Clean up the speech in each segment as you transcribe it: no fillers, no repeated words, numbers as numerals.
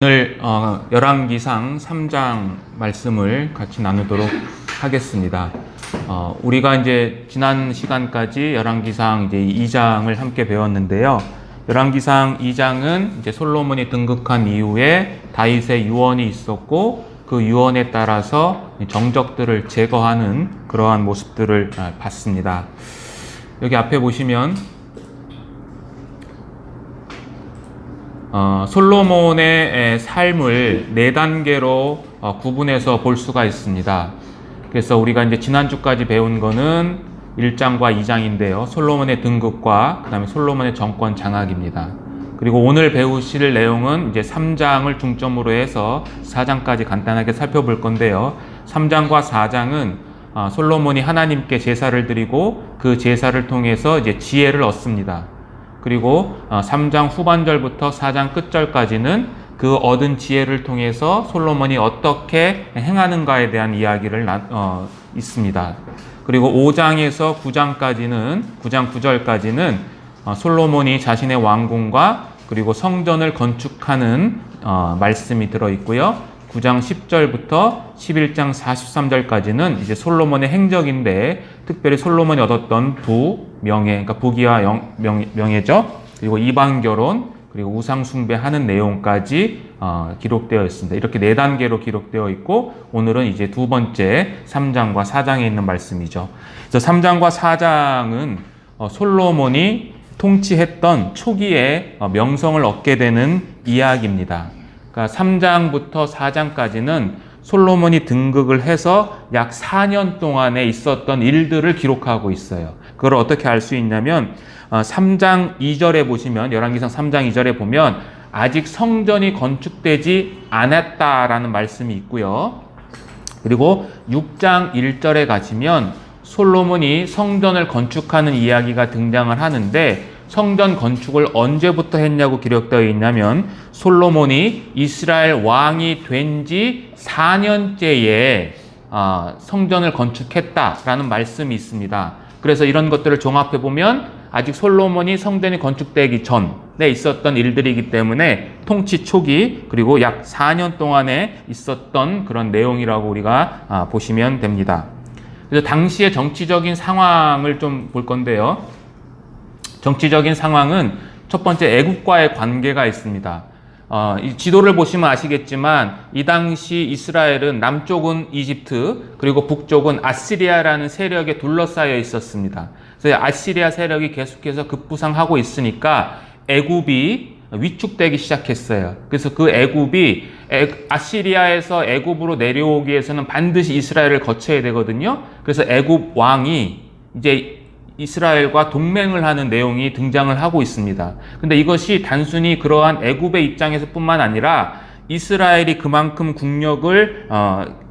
오늘 열왕기상 3장 말씀을 같이 나누도록 하겠습니다. 우리가 이제 지난 시간까지 열왕기상 이제 2장을 함께 배웠는데요. 열왕기상 2장은 이제 솔로몬이 등극한 이후에 다윗의 유언이 있었고 그 유언에 따라서 정적들을 제거하는 그러한 모습들을 봤습니다. 여기 앞에 보시면 솔로몬의 삶을 4단계로 구분해서 볼 수가 있습니다. 그래서 우리가 이제 지난주까지 배운 거는 1장과 2장인데요. 솔로몬의 등극과 그 다음에 솔로몬의 정권 장악입니다. 그리고 오늘 배우실 내용은 이제 3장을 중점으로 해서 4장까지 간단하게 살펴볼 건데요. 3장과 4장은 솔로몬이 하나님께 제사를 드리고 그 제사를 통해서 이제 지혜를 얻습니다. 그리고 3장 후반절부터 4장 끝절까지는 그 얻은 지혜를 통해서 솔로몬이 어떻게 행하는가에 대한 이야기를 있습니다. 그리고 5장에서 9장까지는 9장 9절까지는 솔로몬이 자신의 왕궁과 그리고 성전을 건축하는 말씀이 들어있고요. 9장 10절부터 11장 43절까지는 이제 솔로몬의 행적인데 특별히 솔로몬이 얻었던 명예, 그러니까 부귀와 명예죠. 그리고 이방 결혼, 그리고 우상 숭배하는 내용까지 기록되어 있습니다. 이렇게 4단계로 기록되어 있고 오늘은 이제 두 번째 3장과 4장에 있는 말씀이죠. 그래서 3장과 4장은 솔로몬이 통치했던 초기에 명성을 얻게 되는 이야기입니다. 그러니까 3장부터 4장까지는 솔로몬이 등극을 해서 약 4년 동안에 있었던 일들을 기록하고 있어요. 그걸 어떻게 알 수 있냐면 3장 2절에 보시면 열왕기상 3장 2절에 보면 아직 성전이 건축되지 않았다라는 말씀이 있고요. 그리고 6장 1절에 가시면 솔로몬이 성전을 건축하는 이야기가 등장을 하는데 성전 건축을 언제부터 했냐고 기록되어 있냐면 솔로몬이 이스라엘 왕이 된 지 4년째에 성전을 건축했다라는 말씀이 있습니다. 그래서 이런 것들을 종합해 보면 아직 솔로몬이 성전이 건축되기 전에 있었던 일들이기 때문에 통치 초기 그리고 약 4년 동안에 있었던 그런 내용이라고 우리가 보시면 됩니다. 그래서 당시의 정치적인 상황을 좀 볼 건데요. 정치적인 상황은 첫 번째 애국과의 관계가 있습니다. 이 지도를 보시면 아시겠지만 이 당시 이스라엘은 남쪽은 이집트 그리고 북쪽은 아시리아라는 세력에 둘러싸여 있었습니다. 그래서 아시리아 세력이 계속해서 급부상하고 있으니까 애굽이 위축되기 시작했어요. 그래서 그 애굽이 아시리아에서 애굽으로 내려오기 위해서는 반드시 이스라엘을 거쳐야 되거든요. 그래서 애굽 왕이 이제 이스라엘과 동맹을 하는 내용이 등장을 하고 있습니다. 근데 이것이 단순히 그러한 애굽의 입장에서 뿐만 아니라 이스라엘이 그만큼 국력을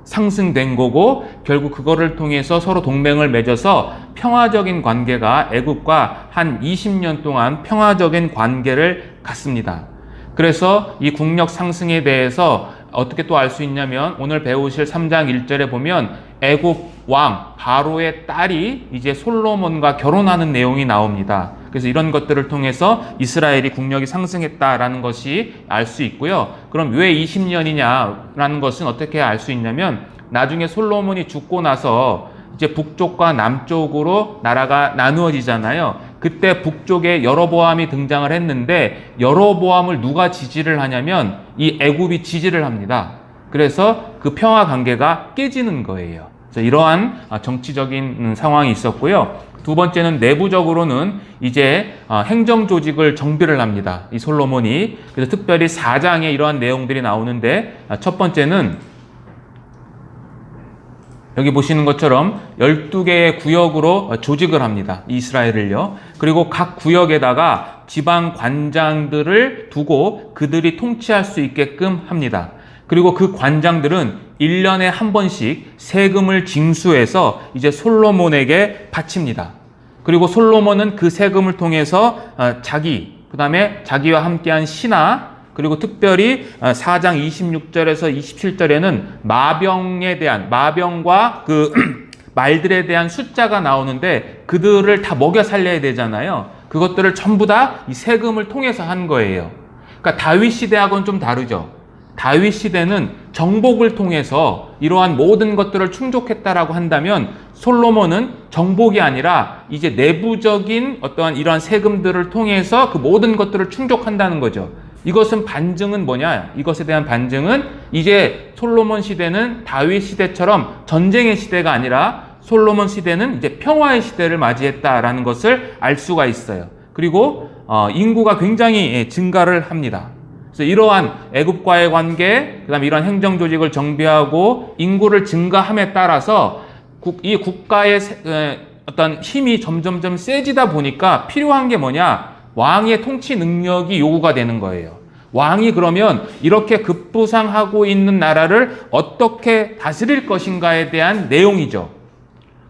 상승된 거고 결국 그거를 통해서 서로 동맹을 맺어서 평화적인 관계가 애굽과 한 20년 동안 평화적인 관계를 갖습니다. 그래서 이 국력 상승에 대해서 어떻게 또 알 수 있냐면 오늘 배우실 3장 1절에 보면 애굽 왕 바로의 딸이 이제 솔로몬과 결혼하는 내용이 나옵니다. 그래서 이런 것들을 통해서 이스라엘이 국력이 상승했다라는 것이 알 수 있고요. 그럼 왜 20년이냐라는 것은 어떻게 알 수 있냐면 나중에 솔로몬이 죽고 나서 이제 북쪽과 남쪽으로 나라가 나누어지잖아요. 그때 북쪽에 여로보암이 등장을 했는데 여로보암을 누가 지지를 하냐면 이 애굽이 지지를 합니다. 그래서 그 평화 관계가 깨지는 거예요. 그래서 이러한 정치적인 상황이 있었고요. 두 번째는 내부적으로는 이제 행정 조직을 정비를 합니다. 이 솔로몬이. 그래서 특별히 4장에 이러한 내용들이 나오는데 첫 번째는 여기 보시는 것처럼 12개의 구역으로 조직을 합니다. 이스라엘을요. 그리고 각 구역에다가 지방 관장들을 두고 그들이 통치할 수 있게끔 합니다. 그리고 그 관장들은 1년에 한 번씩 세금을 징수해서 이제 솔로몬에게 바칩니다. 그리고 솔로몬은 그 세금을 통해서 그 다음에 자기와 함께한 신하, 그리고 특별히 4장 26절에서 27절에는 마병과 그 말들에 대한 숫자가 나오는데 그들을 다 먹여 살려야 되잖아요. 그것들을 전부 다 이 세금을 통해서 한 거예요. 그러니까 다윗 시대하고는 좀 다르죠. 다윗 시대는 정복을 통해서 이러한 모든 것들을 충족했다라고 한다면 솔로몬은 정복이 아니라 이제 내부적인 어떠한 이러한 세금들을 통해서 그 모든 것들을 충족한다는 거죠. 이것은 반증은 뭐냐? 이것에 대한 반증은 이제 솔로몬 시대는 다윗 시대처럼 전쟁의 시대가 아니라 솔로몬 시대는 이제 평화의 시대를 맞이했다라는 것을 알 수가 있어요. 그리고 인구가 굉장히 증가를 합니다. 그래서 이러한 애굽과의 관계, 그다음에 이러한 행정 조직을 정비하고 인구를 증가함에 따라서 이 국가의 어떤 힘이 점점점 세지다 보니까 필요한 게 뭐냐? 왕의 통치 능력이 요구가 되는 거예요. 왕이 그러면 이렇게 급부상하고 있는 나라를 어떻게 다스릴 것인가에 대한 내용이죠.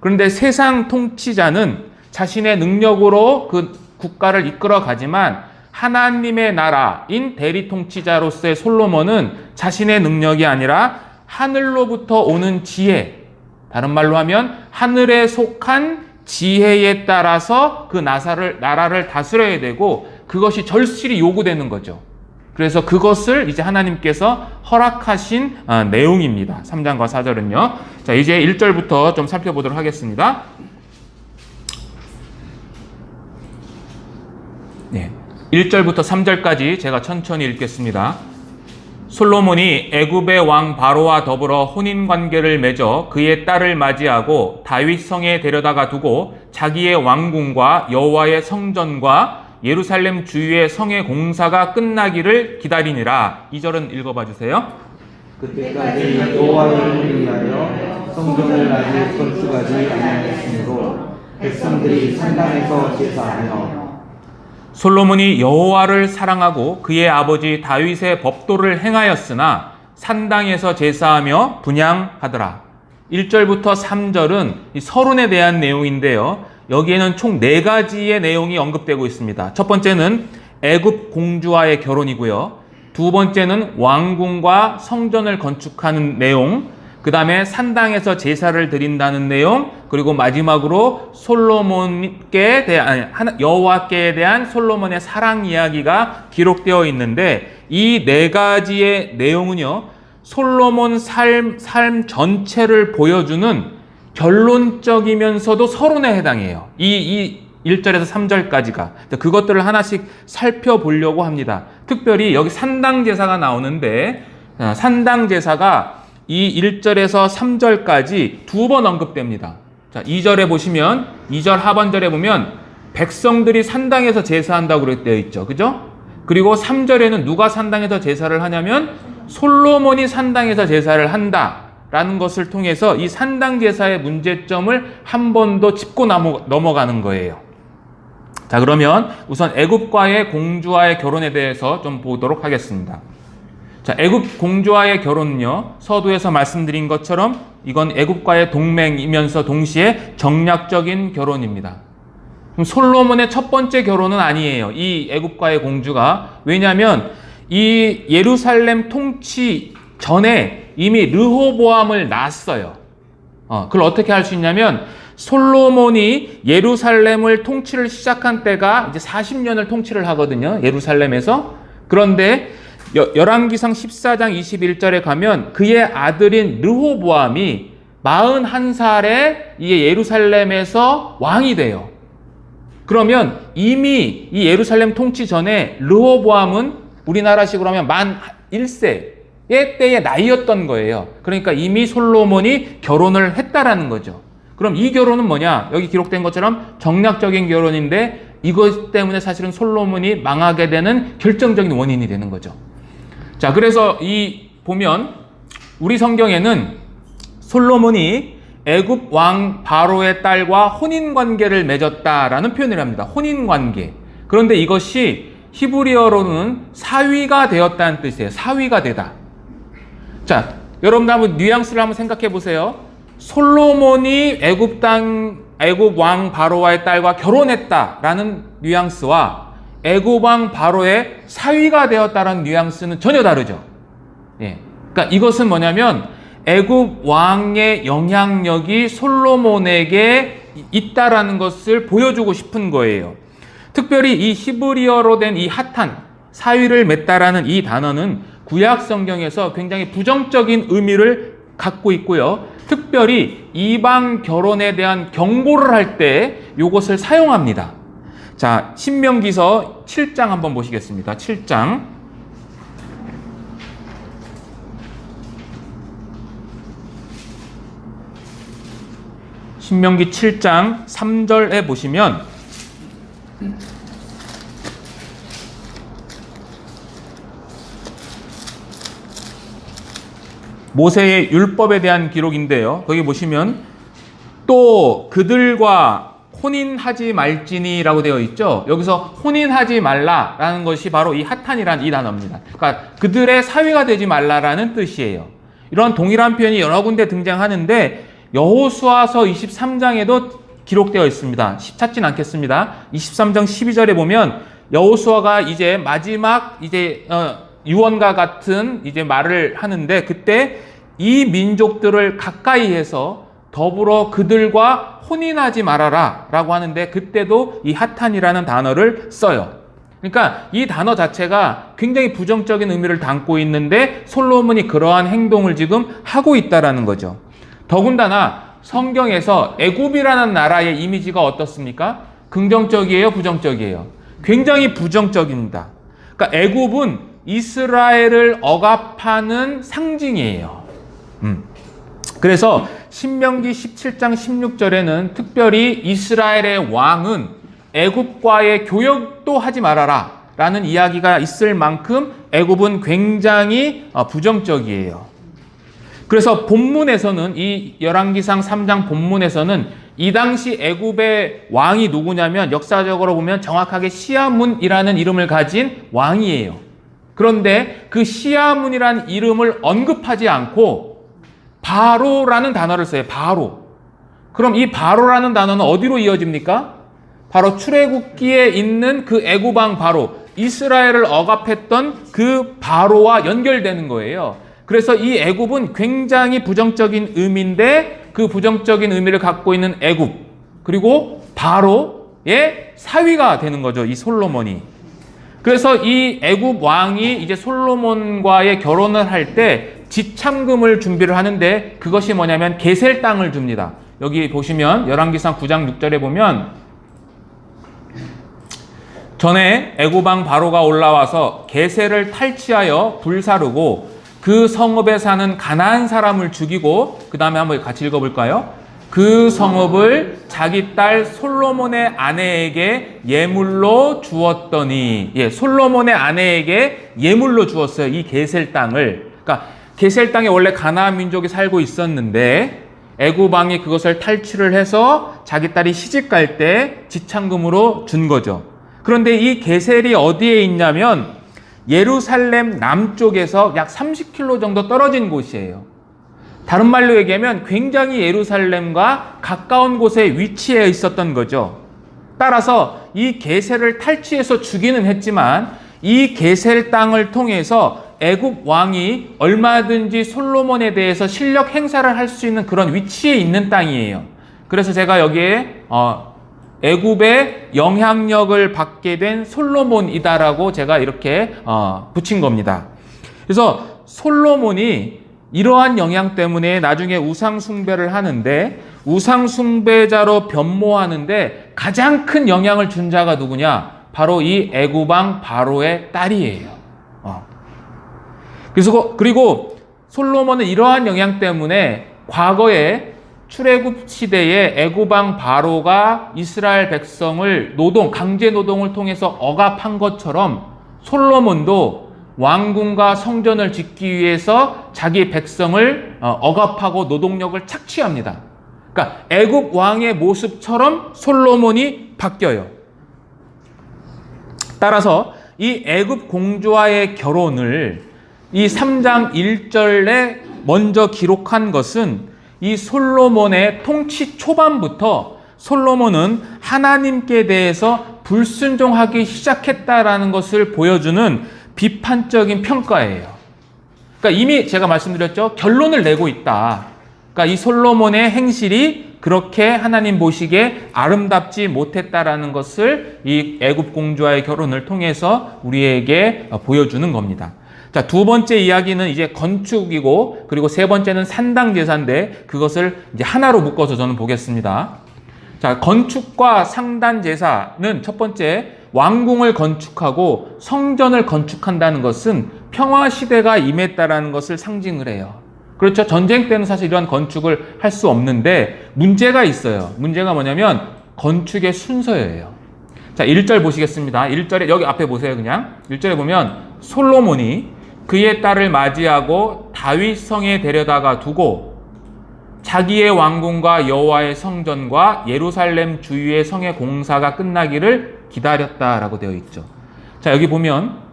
그런데 세상 통치자는 자신의 능력으로 그 국가를 이끌어 가지만 하나님의 나라인 대리 통치자로서의 솔로몬은 자신의 능력이 아니라 하늘로부터 오는 지혜, 다른 말로 하면 하늘에 속한 지혜에 따라서 그 나라를 다스려야 되고 그것이 절실히 요구되는 거죠. 그래서 그것을 이제 하나님께서 허락하신 내용입니다. 3장과 4절은요. 자, 이제 1절부터 좀 살펴보도록 하겠습니다. 네. 1절부터 3절까지 제가 천천히 읽겠습니다. 솔로몬이 애굽의 왕 바로와 더불어 혼인관계를 맺어 그의 딸을 맞이하고 다윗 성에 데려다가 두고 자기의 왕궁과 여호와의 성전과 예루살렘 주위의 성의 공사가 끝나기를 기다리니라. 2절은 읽어봐 주세요. 그때까지 여호와를 위하여 성전을 아직 건축하지 아니하였으므로 백성들이 산당에서 제사하며 솔로몬이 여호와를 사랑하고 그의 아버지 다윗의 법도를 행하였으나 산당에서 제사하며 분향하더라. 1절부터 3절은 이 서론에 대한 내용인데요. 여기에는 총 4가지의 내용이 언급되고 있습니다. 첫 번째는 애굽 공주와의 결혼이고요. 두 번째는 왕궁과 성전을 건축하는 내용, 그 다음에 산당에서 제사를 드린다는 내용, 그리고 마지막으로 여호와께 대한 솔로몬의 사랑 이야기가 기록되어 있는데 이 4가지의 내용은요, 솔로몬 삶 전체를 보여주는 결론적이면서도 서론에 해당해요. 이 1절에서 3절까지가. 그것들을 하나씩 살펴보려고 합니다. 특별히 여기 산당제사가 나오는데 산당제사가 이 1절에서 3절까지 2번 언급됩니다. 자, 2절에 보시면 2절 하반절에 보면 백성들이 산당에서 제사한다고 되어 있죠. 그죠? 그리고 3절에는 누가 산당에서 제사를 하냐면 솔로몬이 산당에서 제사를 한다라는 것을 통해서 이 산당 제사의 문제점을 한 번 더 짚고 넘어가는 거예요. 자, 그러면 우선 애굽과의 공주와의 결혼에 대해서 좀 보도록 하겠습니다. 자, 애굽 공주와의 결혼은요, 서두에서 말씀드린 것처럼 이건 애굽과의 동맹이면서 동시에 정략적인 결혼입니다. 그럼 솔로몬의 첫 번째 결혼은 아니에요. 이 애굽과의 공주가. 왜냐하면 이 예루살렘 통치 전에 이미 르호보암을 낳았어요. 그걸 어떻게 할 수 있냐면 솔로몬이 예루살렘을 통치를 시작한 때가 이제 40년을 통치를 하거든요. 예루살렘에서. 그런데 열왕기상 14장 21절에 가면 그의 아들인 르호보암이 41살에 이 예루살렘에서 왕이 돼요. 그러면 이미 이 예루살렘 통치 전에 르호보암은 우리나라식으로 하면 만 1세의 때의 나이였던 거예요. 그러니까 이미 솔로몬이 결혼을 했다라는 거죠. 그럼 이 결혼은 뭐냐? 여기 기록된 것처럼 정략적인 결혼인데 이것 때문에 사실은 솔로몬이 망하게 되는 결정적인 원인이 되는 거죠. 자, 그래서 보면 우리 성경에는 솔로몬이 애굽 왕 바로의 딸과 혼인 관계를 맺었다라는 표현을 합니다. 혼인 관계. 그런데 이것이 히브리어로는 사위가 되었다는 뜻이에요. 사위가 되다. 자, 여러분들 한번 뉘앙스를 한번 생각해 보세요. 솔로몬이 애굽 왕 바로와의 딸과 결혼했다라는 뉘앙스와 애굽 왕 바로의 사위가 되었다라는 뉘앙스는 전혀 다르죠. 예. 그러니까 이것은 뭐냐면 애굽 왕의 영향력이 솔로몬에게 있다라는 것을 보여주고 싶은 거예요. 특별히 이 히브리어로 된 이 핫한 사위를 맺다라는 이 단어는 구약 성경에서 굉장히 부정적인 의미를 갖고 있고요. 특별히 이방 결혼에 대한 경고를 할 때 이것을 사용합니다. 자, 신명기서 7장 한번 보시겠습니다. 7장. 신명기 7장 3절에 보시면 모세의 율법에 대한 기록인데요. 거기 보시면 또 그들과 혼인하지 말지니라고 되어 있죠. 여기서 혼인하지 말라라는 것이 바로 이 하탄이라는 이 단어입니다. 그러니까 그들의 사위가 되지 말라라는 뜻이에요. 이런 동일한 표현이 여러 군데 등장하는데 여호수아서 23장에도 기록되어 있습니다. 찾진 않겠습니다. 23장 12절에 보면 여호수아가 이제 마지막 유언과 같은 이제 말을 하는데 그때 이 민족들을 가까이 해서 더불어 그들과 혼인하지 말아라 라고 하는데 그때도 이 하탄이라는 단어를 써요. 그러니까 이 단어 자체가 굉장히 부정적인 의미를 담고 있는데 솔로몬이 그러한 행동을 지금 하고 있다라는 거죠. 더군다나 성경에서 애굽이라는 나라의 이미지가 어떻습니까? 긍정적이에요? 부정적이에요? 굉장히 부정적입니다. 그러니까 애굽은 이스라엘을 억압하는 상징이에요. 그래서 신명기 17장 16절에는 특별히 이스라엘의 왕은 애굽과의 교역도 하지 말아라 라는 이야기가 있을 만큼 애굽은 굉장히 부정적이에요. 그래서 본문에서는 이 열왕기상 3장 본문에서는 이 당시 애굽의 왕이 누구냐면 역사적으로 보면 정확하게 시아문이라는 이름을 가진 왕이에요. 그런데 그 시아문이라는 이름을 언급하지 않고 바로라는 단어를 써요. 바로. 그럼 이 바로라는 단어는 어디로 이어집니까? 바로 출애굽기에 있는 그 애굽 왕 바로, 이스라엘을 억압했던 그 바로와 연결되는 거예요. 그래서 이 애굽은 굉장히 부정적인 의미인데 그 부정적인 의미를 갖고 있는 애굽 그리고 바로의 사위가 되는 거죠. 이 솔로몬이. 그래서 이 애굽 왕이 이제 솔로몬과의 결혼을 할 때 지참금을 준비를 하는데 그것이 뭐냐면 게셀 땅을 줍니다. 여기 보시면 열왕기상 9장 6절에 보면 전에 애굽 왕 바로가 올라와서 게셀을 탈취하여 불사르고 그 성읍에 사는 가나안 사람을 죽이고 그 다음에 한번 같이 읽어볼까요? 그 성읍을 자기 딸 솔로몬의 아내에게 예물로 주었더니 솔로몬의 아내에게 예물로 주었어요. 이 게셀 땅을. 그러니까 게셀 땅에 원래 가나안 민족이 살고 있었는데 애굽 왕이 그것을 탈취를 해서 자기 딸이 시집 갈 때 지참금으로 준 거죠. 그런데 이 게셀이 어디에 있냐면 예루살렘 남쪽에서 약 30km 정도 떨어진 곳이에요. 다른 말로 얘기하면 굉장히 예루살렘과 가까운 곳에 위치해 있었던 거죠. 따라서 이 게셀을 탈취해서 죽이는 했지만 이 게셀 땅을 통해서 애굽 왕이 얼마든지 솔로몬에 대해서 실력 행사를 할 수 있는 그런 위치에 있는 땅이에요. 그래서 제가 여기에 애굽의 영향력을 받게 된 솔로몬이다라고 제가 이렇게 붙인 겁니다. 그래서 솔로몬이 이러한 영향 때문에 나중에 우상 숭배를 하는데 우상 숭배자로 변모하는데 가장 큰 영향을 준 자가 누구냐? 바로 이 애굽 왕 바로의 딸이에요. 그리고 솔로몬은 이러한 영향 때문에 과거에 출애굽 시대에 애굽 왕 바로가 이스라엘 백성을 강제 노동을 통해서 억압한 것처럼 솔로몬도 왕궁과 성전을 짓기 위해서 자기 백성을 억압하고 노동력을 착취합니다. 그러니까 애굽 왕의 모습처럼 솔로몬이 바뀌어요. 따라서 이 애굽 공주와의 결혼을 이 3장 1절에 먼저 기록한 것은 이 솔로몬의 통치 초반부터 솔로몬은 하나님께 대해서 불순종하기 시작했다라는 것을 보여주는 비판적인 평가예요. 그러니까 이미 제가 말씀드렸죠. 결론을 내고 있다. 그러니까 이 솔로몬의 행실이 그렇게 하나님 보시기에 아름답지 못했다라는 것을 이 애굽 공주와의 결혼을 통해서 우리에게 보여주는 겁니다. 자, 두 번째 이야기는 이제 건축이고, 그리고 세 번째는 산당 제사인데, 그것을 이제 하나로 묶어서 저는 보겠습니다. 자, 건축과 상단 제사는 첫 번째, 왕궁을 건축하고 성전을 건축한다는 것은 평화 시대가 임했다라는 것을 상징을 해요. 그렇죠? 전쟁 때는 사실 이러한 건축을 할 수 없는데 문제가 있어요. 문제가 뭐냐면 건축의 순서예요. 자, 1절 보시겠습니다. 1절에 여기 앞에 보세요. 그냥 1절에 보면 솔로몬이 그의 딸을 맞이하고 다윗 성에 데려다가 두고 자기의 왕궁과 여호와의 성전과 예루살렘 주위의 성의 공사가 끝나기를 기다렸다라고 되어 있죠. 자, 여기 보면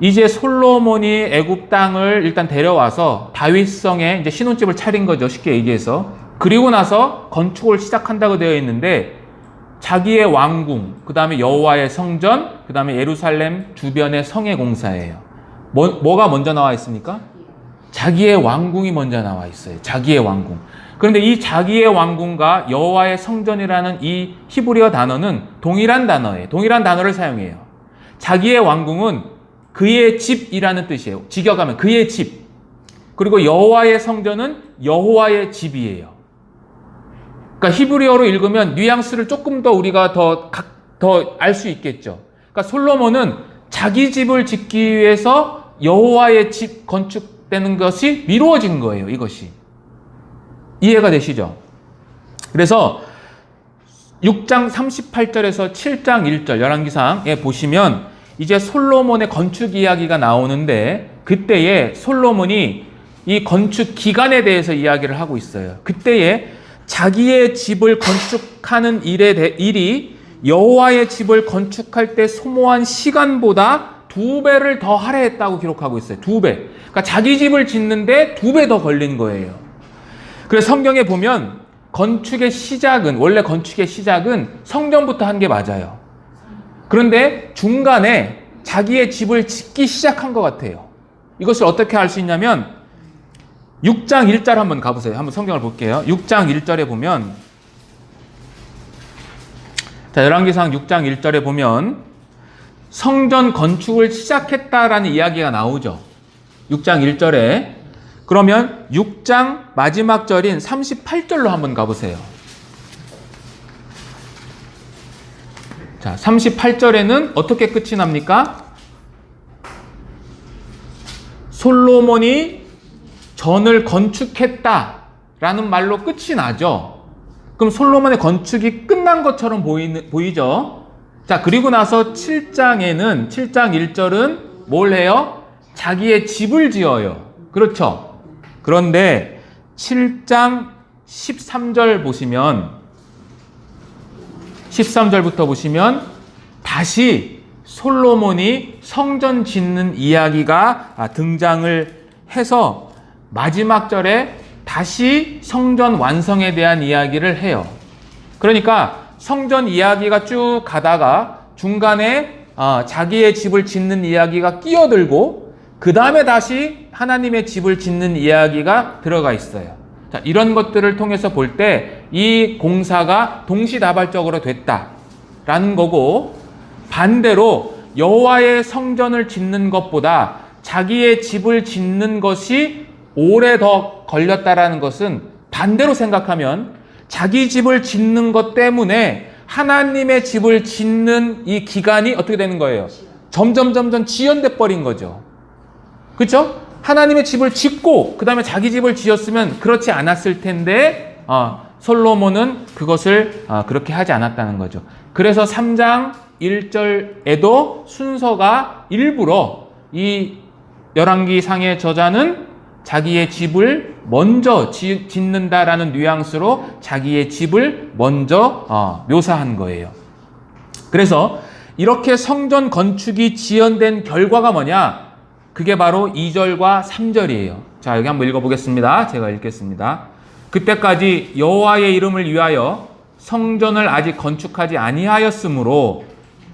이제 솔로몬이 애굽 땅을 일단 데려와서 다윗 성에 이제 신혼집을 차린 거죠. 쉽게 얘기해서. 그리고 나서 건축을 시작한다고 되어 있는데 자기의 왕궁, 그 다음에 여호와의 성전, 그 다음에 예루살렘 주변의 성의 공사예요. 뭐가 먼저 나와 있습니까? 자기의 왕궁이 먼저 나와 있어요. 자기의 왕궁. 그런데 이 자기의 왕궁과 여호와의 성전이라는 이 히브리어 단어는 동일한 단어예요. 동일한 단어를 사용해요. 자기의 왕궁은 그의 집이라는 뜻이에요. 직역하면 그의 집. 그리고 여호와의 성전은 여호와의 집이에요. 그러니까 히브리어로 읽으면 뉘앙스를 조금 더 우리가 더 알 수 있겠죠. 그러니까 솔로몬은 자기 집을 짓기 위해서 여호와의 집 건축되는 것이 미루어진 거예요. 이것이. 이해가 되시죠? 그래서 6장 38절에서 7장 1절 열왕기상에 보시면 이제 솔로몬의 건축 이야기가 나오는데 그때에 솔로몬이 이 건축 기간에 대해서 이야기를 하고 있어요. 그때에 자기의 집을 건축하는 일이 여호와의 집을 건축할 때 소모한 시간보다 2배를 더 할애했다고 기록하고 있어요. 2배. 그러니까 자기 집을 짓는데 2배 더 걸린 거예요. 그래서 성경에 보면 원래 건축의 시작은 성전부터 한 게 맞아요. 그런데 중간에 자기의 집을 짓기 시작한 것 같아요. 이것을 어떻게 알 수 있냐면 6장 1절 한번 가보세요. 한번 성경을 볼게요. 6장 1절에 보면 자, 열왕기상 6장 1절에 보면 성전 건축을 시작했다라는 이야기가 나오죠. 6장 1절에. 그러면 6장 마지막 절인 38절로 한번 가보세요. 자, 38절에는 어떻게 끝이 납니까? 솔로몬이 전을 건축했다라는 말로 끝이 나죠. 그럼 솔로몬의 건축이 끝난 것처럼 보이죠. 자, 그리고 나서 7장에는 7장 1절은 뭘 해요? 자기의 집을 지어요. 그렇죠. 그런데 7장 13절 보시면 13절부터 보시면 다시 솔로몬이 성전 짓는 이야기가 등장을 해서 마지막 절에 다시 성전 완성에 대한 이야기를 해요. 그러니까 성전 이야기가 쭉 가다가 중간에 자기의 집을 짓는 이야기가 끼어들고 그 다음에 다시 하나님의 집을 짓는 이야기가 들어가 있어요. 자, 이런 것들을 통해서 볼 때 이 공사가 동시다발적으로 됐다라는 거고, 반대로 여호와의 성전을 짓는 것보다 자기의 집을 짓는 것이 오래 더 걸렸다라는 것은 반대로 생각하면 자기 집을 짓는 것 때문에 하나님의 집을 짓는 이 기간이 어떻게 되는 거예요? 점점 지연돼 버린 거죠. 그렇죠? 하나님의 집을 짓고 그 다음에 자기 집을 지었으면 그렇지 않았을 텐데 솔로몬은 그것을 그렇게 하지 않았다는 거죠. 그래서 3장 1절에도 순서가 일부러 이 열왕기상의 저자는 자기의 집을 먼저 짓는다라는 뉘앙스로 자기의 집을 먼저 묘사한 거예요. 그래서 이렇게 성전 건축이 지연된 결과가 뭐냐? 그게 바로 2절과 3절이에요. 자, 여기 한번 읽어보겠습니다. 제가 읽겠습니다. 그때까지 여호와의 이름을 위하여 성전을 아직 건축하지 아니하였으므로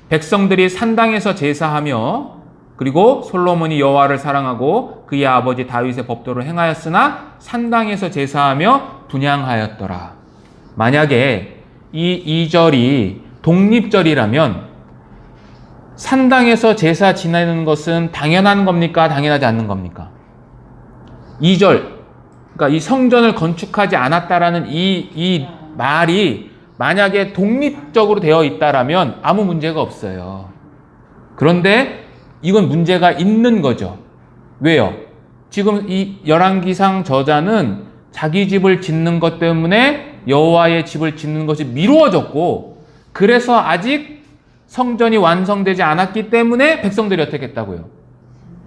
백성들이 산당에서 제사하며 그리고 솔로몬이 여호와를 사랑하고 그의 아버지 다윗의 법도를 행하였으나 산당에서 제사하며 분향하였더라. 만약에 이 2절이 독립절이라면 산당에서 제사 지내는 것은 당연한 겁니까? 당연하지 않는 겁니까? 2절, 그러니까 이 성전을 건축하지 않았다라는 이 말이 만약에 독립적으로 되어 있다라면 아무 문제가 없어요. 그런데 이건 문제가 있는 거죠. 왜요? 지금 이 열왕기상 저자는 자기 집을 짓는 것 때문에 여호와의 집을 짓는 것이 미루어졌고, 그래서 아직 성전이 완성되지 않았기 때문에 백성들이 어떻게 했다고요?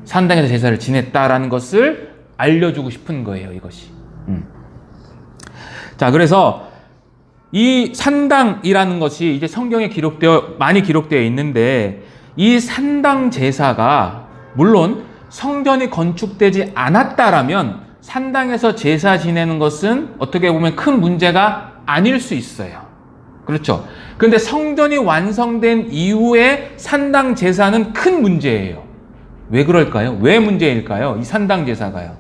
산당에서 제사를 지냈다라는 것을 알려주고 싶은 거예요, 이것이. 자, 그래서 이 산당이라는 것이 이제 성경에 많이 기록되어 있는데, 이 산당 제사가 물론 성전이 건축되지 않았다라면 산당에서 제사 지내는 것은 어떻게 보면 큰 문제가 아닐 수 있어요. 그렇죠? 그런데 성전이 완성된 이후에 산당 제사는 큰 문제예요. 왜 그럴까요? 왜 문제일까요? 이 산당 제사가요.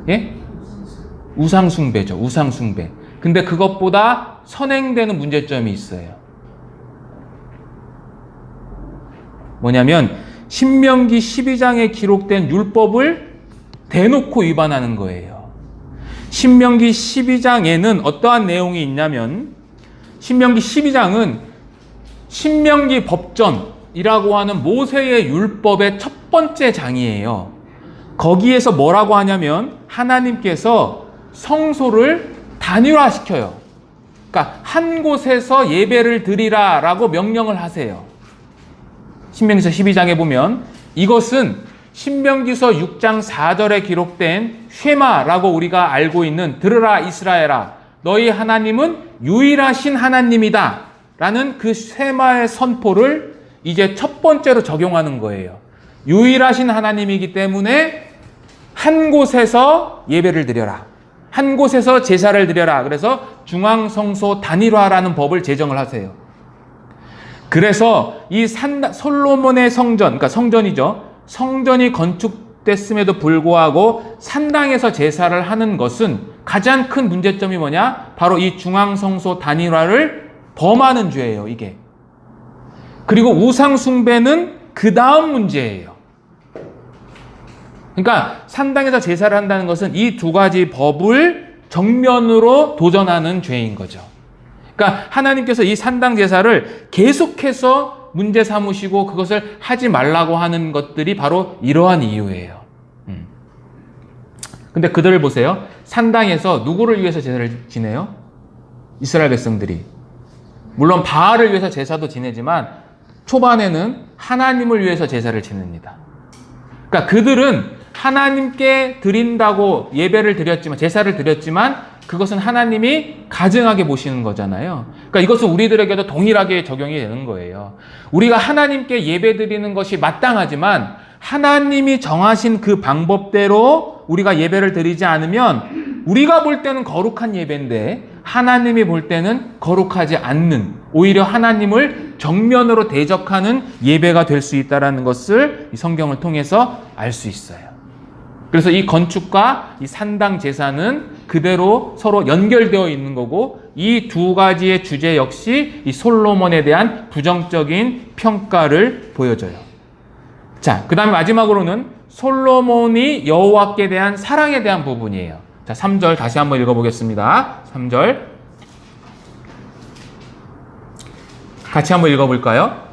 예? 우상숭배죠. 우상숭배. 근데 그것보다 선행되는 문제점이 있어요. 뭐냐면 신명기 12장에 기록된 율법을 대놓고 위반하는 거예요. 신명기 12장에는 어떠한 내용이 있냐면, 신명기 12장은 신명기 법전이라고 하는 모세의 율법의 첫 번째 장이에요. 거기에서 뭐라고 하냐면 하나님께서 성소를 단일화시켜요. 그러니까 한 곳에서 예배를 드리라 라고 명령을 하세요. 신명기서 12장에 보면 이것은 신명기서 6장 4절에 기록된 쉐마라고 우리가 알고 있는 들으라 이스라엘아, 너희 하나님은 유일하신 하나님이다 라는 그 쉐마의 선포를 이제 첫 번째로 적용하는 거예요. 유일하신 하나님이기 때문에 한 곳에서 예배를 드려라, 한 곳에서 제사를 드려라. 그래서 중앙성소 단일화라는 법을 제정을 하세요. 그래서 이 솔로몬의 성전, 그러니까 성전이죠. 성전이 건축됐음에도 불구하고 산당에서 제사를 하는 것은 가장 큰 문제점이 뭐냐? 바로 이 중앙성소 단일화를 범하는 죄예요, 이게. 그리고 우상숭배는 그 다음 문제예요. 그러니까 산당에서 제사를 한다는 것은 이 두 가지 법을 정면으로 도전하는 죄인 거죠. 그러니까 하나님께서 이 산당 제사를 계속해서 문제 삼으시고 그것을 하지 말라고 하는 것들이 바로 이러한 이유예요. 근데 그들을 보세요. 산당에서 누구를 위해서 제사를 지내요? 이스라엘 백성들이. 물론 바알을 위해서 제사도 지내지만 초반에는 하나님을 위해서 제사를 지냅니다. 그러니까 그들은 하나님께 드린다고 예배를 드렸지만, 제사를 드렸지만 그것은 하나님이 가증하게 보시는 거잖아요. 그러니까 이것은 우리들에게도 동일하게 적용이 되는 거예요. 우리가 하나님께 예배 드리는 것이 마땅하지만 하나님이 정하신 그 방법대로 우리가 예배를 드리지 않으면 우리가 볼 때는 거룩한 예배인데 하나님이 볼 때는 거룩하지 않는, 오히려 하나님을 정면으로 대적하는 예배가 될 수 있다는 것을 이 성경을 통해서 알 수 있어요. 그래서 이 건축과 이 산당 제사는 그대로 서로 연결되어 있는 거고, 이 두 가지의 주제 역시 이 솔로몬에 대한 부정적인 평가를 보여줘요. 자, 그 다음에 마지막으로는 솔로몬이 여호와께 대한 사랑에 대한 부분이에요. 자, 3절 다시 한번 읽어보겠습니다. 3절 같이 한번 읽어볼까요?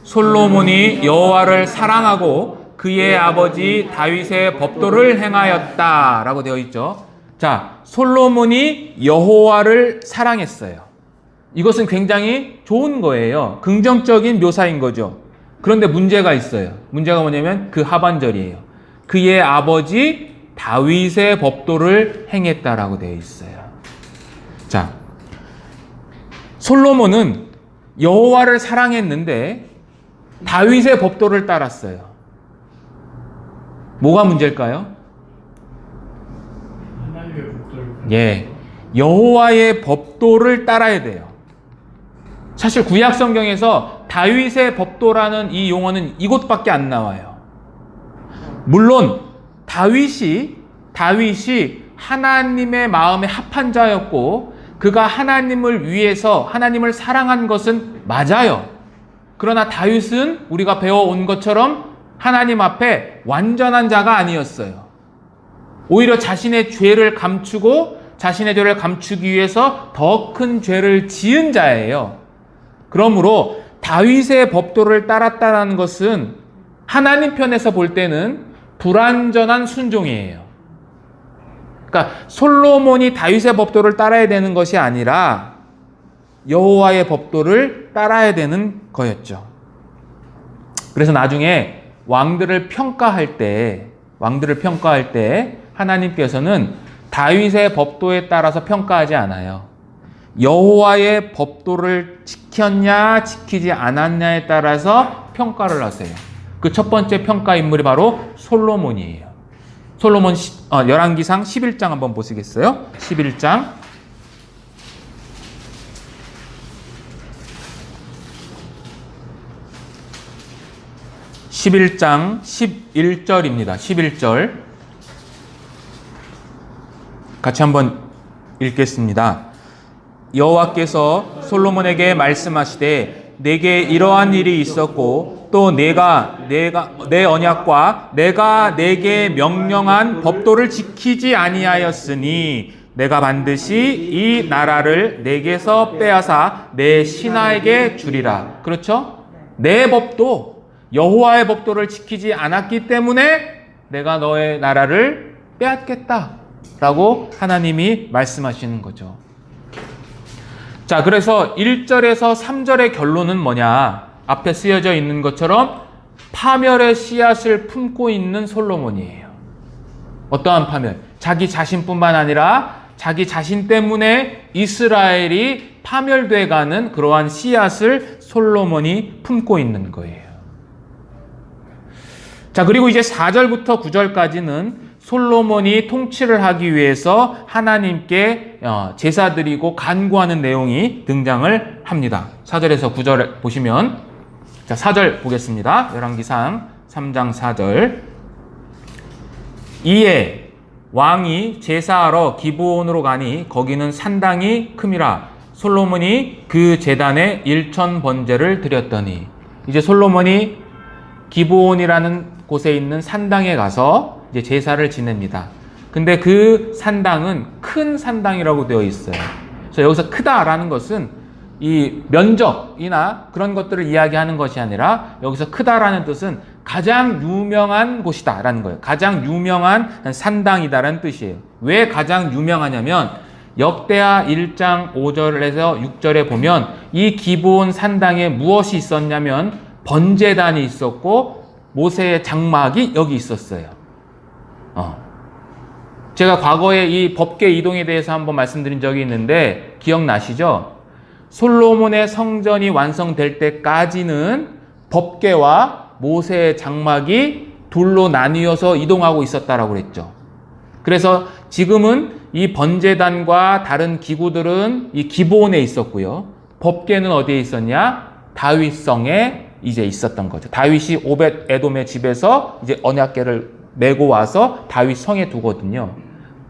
솔로몬이 여호와를 사랑하고 그의 아버지 다윗의 법도를 행하였다 라고 되어 있죠. 자, 솔로몬이 여호와를 사랑했어요. 이것은 굉장히 좋은 거예요. 긍정적인 묘사인 거죠. 그런데 문제가 있어요. 문제가 뭐냐면 그 하반절이에요. 그의 아버지 다윗의 법도를 행했다라고 되어 있어요. 자, 솔로몬은 여호와를 사랑했는데 다윗의 법도를 따랐어요. 뭐가 문제일까요? 예, 여호와의 법도를 따라야 돼요. 사실 구약 성경에서 다윗의 법도라는 이 용어는 이곳밖에 안 나와요. 물론 다윗이 하나님의 마음에 합한 자였고 그가 하나님을 위해서 하나님을 사랑한 것은 맞아요. 그러나 다윗은 우리가 배워온 것처럼 하나님 앞에 완전한 자가 아니었어요. 오히려 자신의 죄를 감추고 자신의 죄를 감추기 위해서 더 큰 죄를 지은 자예요. 그러므로 다윗의 법도를 따랐다는 것은 하나님 편에서 볼 때는 불완전한 순종이에요. 그러니까 솔로몬이 다윗의 법도를 따라야 되는 것이 아니라 여호와의 법도를 따라야 되는 거였죠. 그래서 나중에 왕들을 평가할 때 하나님께서는 다윗의 법도에 따라서 평가하지 않아요. 여호와의 법도를 지켰냐 지키지 않았냐에 따라서 평가를 하세요. 그 첫 번째 평가 인물이 바로 솔로몬이에요. 솔로몬 열왕기상 11장 한번 보시겠어요? 11장 11절입니다. 11절 같이 한번 읽겠습니다. 여호와께서 솔로몬에게 말씀하시되 내게 이러한 일이 있었고 또 내가 내 언약과 내가 내게 명령한 법도를 지키지 아니하였으니 내가 반드시 이 나라를 내게서 빼앗아 내 신하에게 주리라. 그렇죠? 내 법도 여호와의 법도를 지키지 않았기 때문에 내가 너의 나라를 빼앗겠다라고 하나님이 말씀하시는 거죠. 자, 그래서 1절에서 3절의 결론은 뭐냐? 앞에 쓰여져 있는 것처럼 파멸의 씨앗을 품고 있는 솔로몬이에요. 어떠한 파멸? 자기 자신뿐만 아니라 자기 자신 때문에 이스라엘이 파멸돼 가는 그러한 씨앗을 솔로몬이 품고 있는 거예요. 자, 그리고 이제 4절부터 9절까지는 솔로몬이 통치를 하기 위해서 하나님께 제사 드리고 간구하는 내용이 등장을 합니다. 4절에서 9절 보시면, 자, 4절 보겠습니다. 열왕기상 3장 4절. 이에 왕이 제사하러 기브온으로 가니 거기는 산당이 큼이라. 솔로몬이 그 제단에 1,000번제를 드렸더니, 이제 솔로몬이 기브온이라는 곳에 있는 산당에 가서 이제 제사를 지냅니다. 근데 그 산당은 큰 산당이라고 되어 있어요. 그래서 여기서 크다라는 것은 이 면적이나 그런 것들을 이야기하는 것이 아니라 여기서 크다라는 뜻은 가장 유명한 곳이다라는 거예요. 가장 유명한 산당이다라는 뜻이에요. 왜 가장 유명하냐면 역대하 1장 5절에서 6절에 보면 이 기브온 산당에 무엇이 있었냐면 번제단이 있었고 모세의 장막이 여기 있었어요. 제가 과거에 이 법궤 이동에 대해서 한번 말씀드린 적이 있는데 기억나시죠? 솔로몬의 성전이 완성될 때까지는 법궤와 모세의 장막이 둘로 나뉘어서 이동하고 있었다라고 그랬죠. 그래서 지금은 이 번제단과 다른 기구들은 이 기브온에 있었고요. 법궤는 어디에 있었냐? 다윗성에 이제 있었던 거죠. 다윗이 오벳 에돔의 집에서 이제 언약궤를 메고 와서 다윗 성에 두거든요.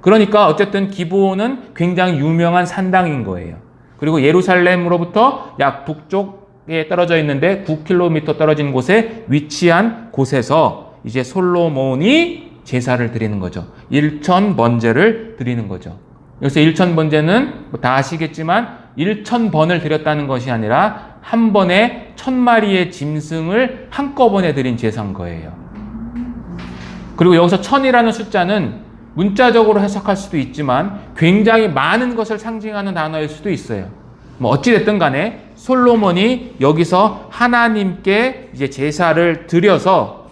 그러니까 어쨌든 기브온은 굉장히 유명한 산당인 거예요. 그리고 예루살렘으로부터 약 북쪽에 떨어져 있는데 9km 떨어진 곳에 위치한 곳에서 이제 솔로몬이 제사를 드리는 거죠. 1,000번제를 드리는 거죠. 여기서 1,000번제는 다 아시겠지만 1,000번을 드렸다는 것이 아니라 한 번에 1,000마리의 짐승을 한꺼번에 드린 제사인 거예요. 그리고 여기서 1,000이라는 숫자는 문자적으로 해석할 수도 있지만 굉장히 많은 것을 상징하는 단어일 수도 있어요. 뭐 어찌됐든 간에 솔로몬이 여기서 하나님께 이제 제사를 드려서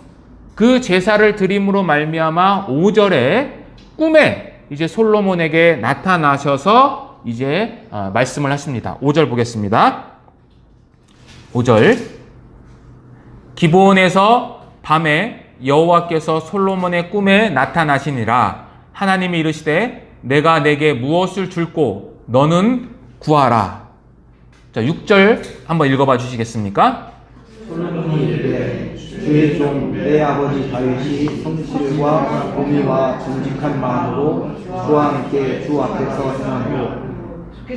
그 제사를 드림으로 말미암아 5절에 꿈에 이제 솔로몬에게 나타나셔서 이제 말씀을 하십니다. 5절 보겠습니다. 5절. 기브온에서 밤에 여호와께서 솔로몬의 꿈에 나타나시니라. 하나님이 이르시되 내가 내게 무엇을 줄꼬 너는 구하라. 자, 6절 한번 읽어봐 주시겠습니까? 솔로몬이 이르되 주의 종 내 아버지 다윗이 성실과 공의와 정직한 마음으로 주와 함께 주 앞에서 행하고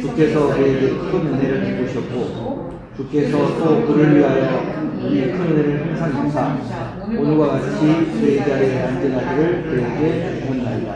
주께서 그에게 큰 은혜를 베푸셨고 주께서 또 그를 위하여 우리의 큰 은혜를 항상 주사 오늘과 같이 그의 자리에 앉으나기를 그에게 주셨나이다.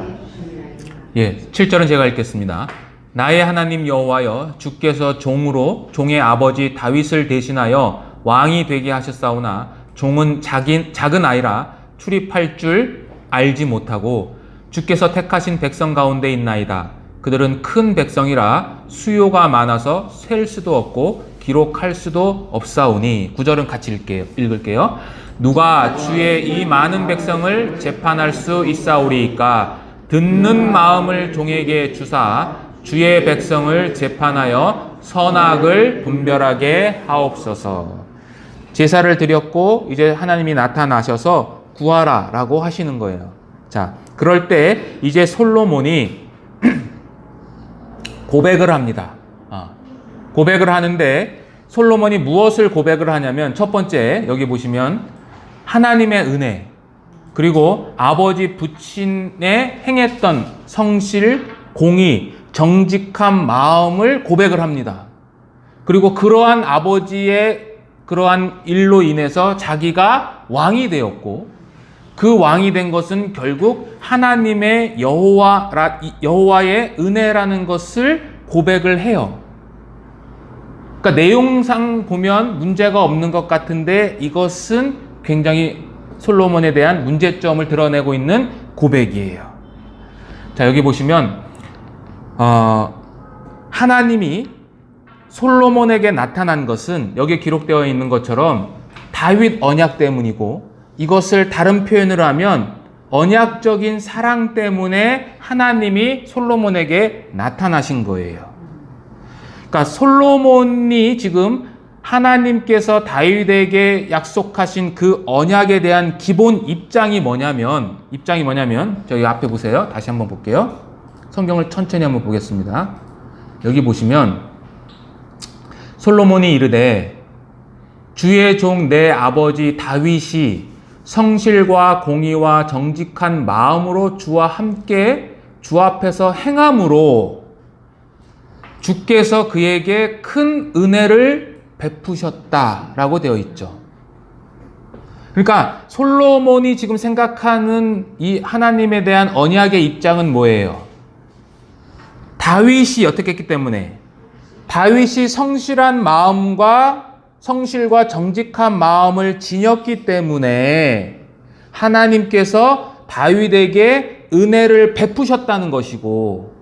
예, 7절은 제가 읽겠습니다. 나의 하나님 여호와여 주께서 종의 아버지 다윗을 대신하여 왕이 되게 하셨사오나 종은 작은 아이라 출입할 줄 알지 못하고 주께서 택하신 백성 가운데 있나이다. 그들은 큰 백성이라 수요가 많아서 셀 수도 없고 기록할 수도 없사오니. 9절은 같이 읽을게요. 누가 주의 이 많은 백성을 재판할 수 있사오리이까. 듣는 마음을 종에게 주사 주의 백성을 재판하여 선악을 분별하게 하옵소서. 제사를 드렸고 이제 하나님이 나타나셔서 구하라 라고 하시는 거예요. 자, 그럴 때 이제 솔로몬이 고백을 합니다. 고백을 하는데 솔로몬이 무엇을 고백을 하냐면 첫 번째 여기 보시면 하나님의 은혜, 그리고 아버지 부친의 행했던 성실, 공의, 정직한 마음을 고백을 합니다. 그리고 그러한 아버지의 그러한 일로 인해서 자기가 왕이 되었고 그 왕이 된 것은 결국 하나님의 여호와의 은혜라는 것을 고백을 해요. 그러니까 내용상 보면 문제가 없는 것 같은데 이것은 굉장히 솔로몬에 대한 문제점을 드러내고 있는 고백이에요. 자, 여기 보시면 하나님이 솔로몬에게 나타난 것은 여기에 기록되어 있는 것처럼 다윗 언약 때문이고, 이것을 다른 표현으로 하면 언약적인 사랑 때문에 하나님이 솔로몬에게 나타나신 거예요. 그러니까 솔로몬이 지금 하나님께서 다윗에게 약속하신 그 언약에 대한 기본 입장이 뭐냐면 저기 앞에 보세요. 다시 한번 볼게요. 성경을 천천히 한번 보겠습니다. 여기 보시면 솔로몬이 이르되 주의 종 내 아버지 다윗이 성실과 공의와 정직한 마음으로 주와 함께 주 앞에서 행함으로 주께서 그에게 큰 은혜를 베푸셨다라고 되어 있죠. 그러니까 솔로몬이 지금 생각하는 이 하나님에 대한 언약의 입장은 뭐예요? 다윗이 어떻게 했기 때문에? 다윗이 성실과 정직한 마음을 지녔기 때문에 하나님께서 다윗에게 은혜를 베푸셨다는 것이고,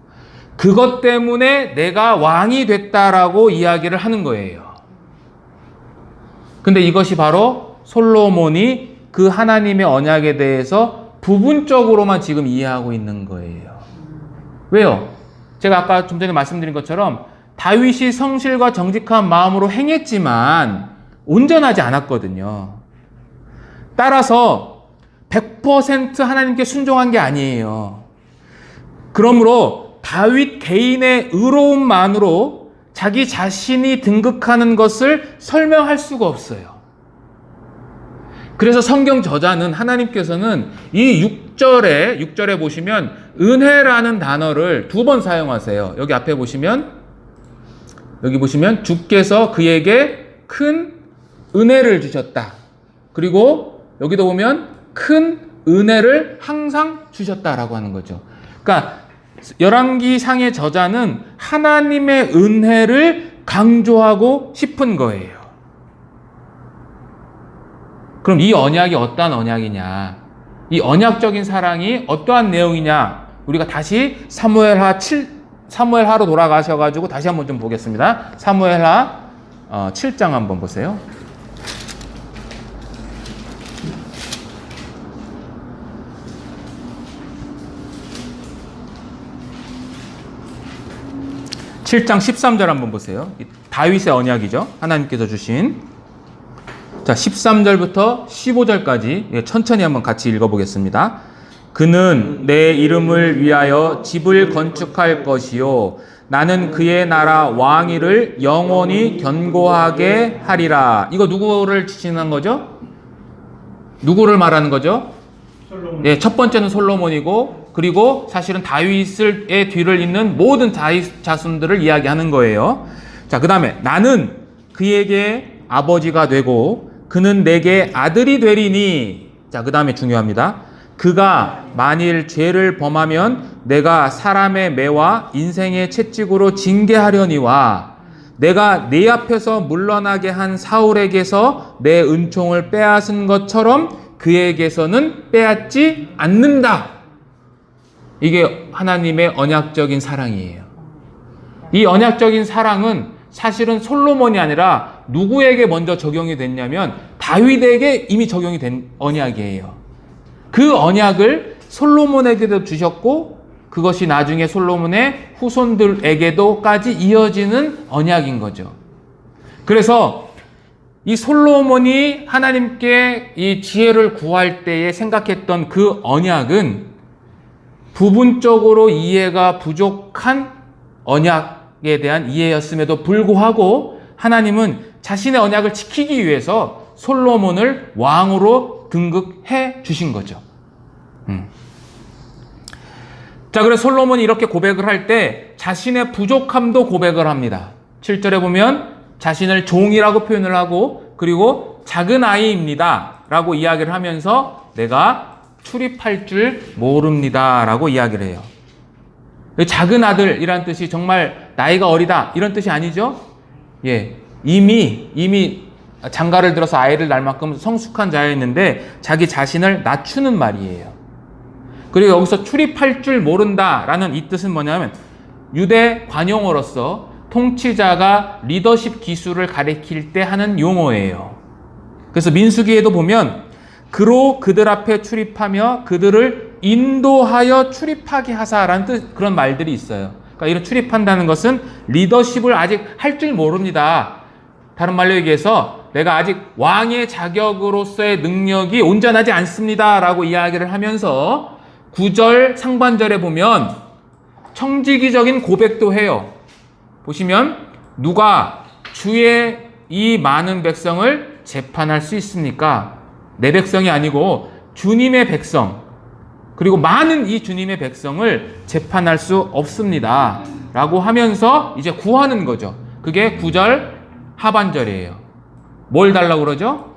그것 때문에 내가 왕이 됐다라고 이야기를 하는 거예요. 근데 이것이 바로 솔로몬이 그 하나님의 언약에 대해서 부분적으로만 지금 이해하고 있는 거예요. 왜요? 제가 아까 좀 전에 말씀드린 것처럼 다윗이 성실과 정직한 마음으로 행했지만 온전하지 않았거든요. 따라서 100% 하나님께 순종한 게 아니에요. 그러므로 다윗 개인의 의로움만으로 자기 자신이 등극하는 것을 설명할 수가 없어요. 그래서 성경 저자는 하나님께서는 이 6절에 보시면 은혜라는 단어를 2번 사용하세요. 여기 앞에 보시면 주께서 그에게 큰 은혜를 주셨다. 그리고 여기도 보면 큰 은혜를 항상 주셨다라고 하는 거죠. 그러니까 열왕기 상의 저자는 하나님의 은혜를 강조하고 싶은 거예요. 그럼 이 언약이 어떠한 언약이냐? 이 언약적인 사랑이 어떠한 내용이냐? 우리가 다시 사무엘하로 돌아가셔가지고 다시 한번 좀 보겠습니다. 사무엘하 7장 한번 보세요. (7장) 13절 한번 보세요. 다윗의 언약이죠. 하나님께서 주신. 자, 13절부터 15절까지 천천히 한번 같이 읽어보겠습니다. 그는 내 이름을 위하여 집을 건축할 것이요 나는 그의 나라 왕위를 영원히 견고하게 하리라. 이거 누구를 지칭한 거죠? 누구를 말하는 거죠? 예, 첫 번째는 솔로몬이고, 그리고 사실은 다윗의 뒤를 잇는 모든 다윗 자손들을 이야기하는 거예요. 자, 그 다음에 나는 그에게 아버지가 되고 그는 내게 아들이 되리니. 자, 그 다음에 중요합니다. 그가 만일 죄를 범하면 내가 사람의 매와 인생의 채찍으로 징계하려니와 내가 네 앞에서 물러나게 한 사울에게서 내 은총을 빼앗은 것처럼 그에게서는 빼앗지 않는다. 이게 하나님의 언약적인 사랑이에요. 이 언약적인 사랑은 사실은 솔로몬이 아니라 누구에게 먼저 적용이 됐냐면 다윗에게 이미 적용이 된 언약이에요. 그 언약을 솔로몬에게도 주셨고 그것이 나중에 솔로몬의 후손들에게도까지 이어지는 언약인 거죠. 그래서 이 솔로몬이 하나님께 이 지혜를 구할 때에 생각했던 그 언약은 부분적으로 이해가 부족한 언약에 대한 이해였음에도 불구하고 하나님은 자신의 언약을 지키기 위해서 솔로몬을 왕으로 등극해 주신 거죠. 자, 그래서 솔로몬이 이렇게 고백을 할 때 자신의 부족함도 고백을 합니다. 7절에 보면 자신을 종이라고 표현을 하고 그리고 작은 아이입니다 라고 이야기를 하면서 내가 출입할 줄 모릅니다 라고 이야기를 해요. 작은 아들이란 뜻이 정말 나이가 어리다 이런 뜻이 아니죠. 예, 이미 장가를 들어서 아이를 낳을 만큼 성숙한 자였는데 자기 자신을 낮추는 말이에요. 그리고 여기서 출입할 줄 모른다라는 이 뜻은 뭐냐면 유대 관용어로서 통치자가 리더십 기술을 가리킬 때 하는 용어예요. 그래서 민수기에도 보면 그로 그들 앞에 출입하며 그들을 인도하여 출입하게 하사라는 그런 말들이 있어요. 그러니까 이런 출입한다는 것은 리더십을 아직 할 줄 모릅니다. 다른 말로 얘기해서 내가 아직 왕의 자격으로서의 능력이 온전하지 않습니다 라고 이야기를 하면서 9절 상반절에 보면 청지기적인 고백도 해요. 보시면 누가 주의 이 많은 백성을 재판할 수 있습니까? 내 백성이 아니고 주님의 백성, 그리고 많은 이 주님의 백성을 재판할 수 없습니다 라고 하면서 이제 구하는 거죠. 그게 9절 하반절이에요. 뭘 달라고 그러죠?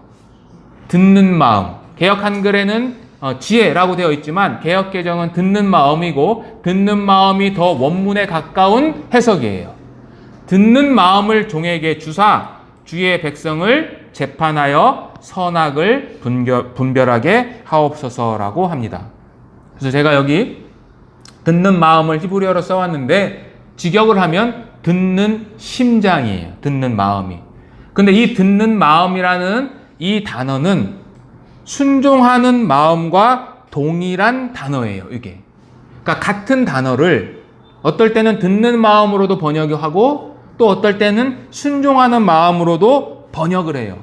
듣는 마음. 개역 한글에는 지혜라고 되어 있지만 개역 개정은 듣는 마음이고 듣는 마음이 더 원문에 가까운 해석이에요. 듣는 마음을 종에게 주사 주의 백성을 재판하여 선악을 분별하게 하옵소서라고 합니다. 그래서 제가 여기 듣는 마음을 히브리어로 써왔는데 직역을 하면 듣는 심장이에요. 듣는 마음이. 근데 이 듣는 마음이라는 이 단어는 순종하는 마음과 동일한 단어예요. 이게. 그러니까 같은 단어를 어떨 때는 듣는 마음으로도 번역하고 또 어떨 때는 순종하는 마음으로도 번역을 해요.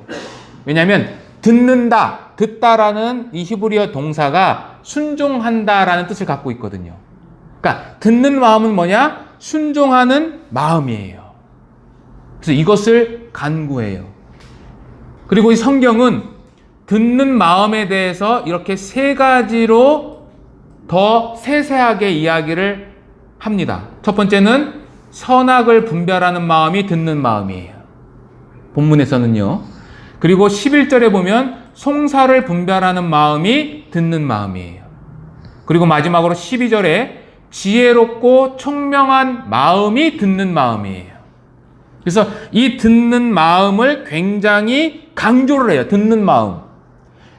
왜냐하면 듣는다, 듣다라는 이 히브리어 동사가 순종한다라는 뜻을 갖고 있거든요. 그러니까 듣는 마음은 뭐냐? 순종하는 마음이에요. 그래서 이것을 간구해요. 그리고 이 성경은 듣는 마음에 대해서 이렇게 세 가지로 더 세세하게 이야기를 합니다. 첫 번째는 선악을 분별하는 마음이 듣는 마음이에요. 본문에서는요. 그리고 11절에 보면 송사를 분별하는 마음이 듣는 마음이에요. 그리고 마지막으로 12절에 지혜롭고 총명한 마음이 듣는 마음이에요. 그래서 이 듣는 마음을 굉장히 강조를 해요. 듣는 마음.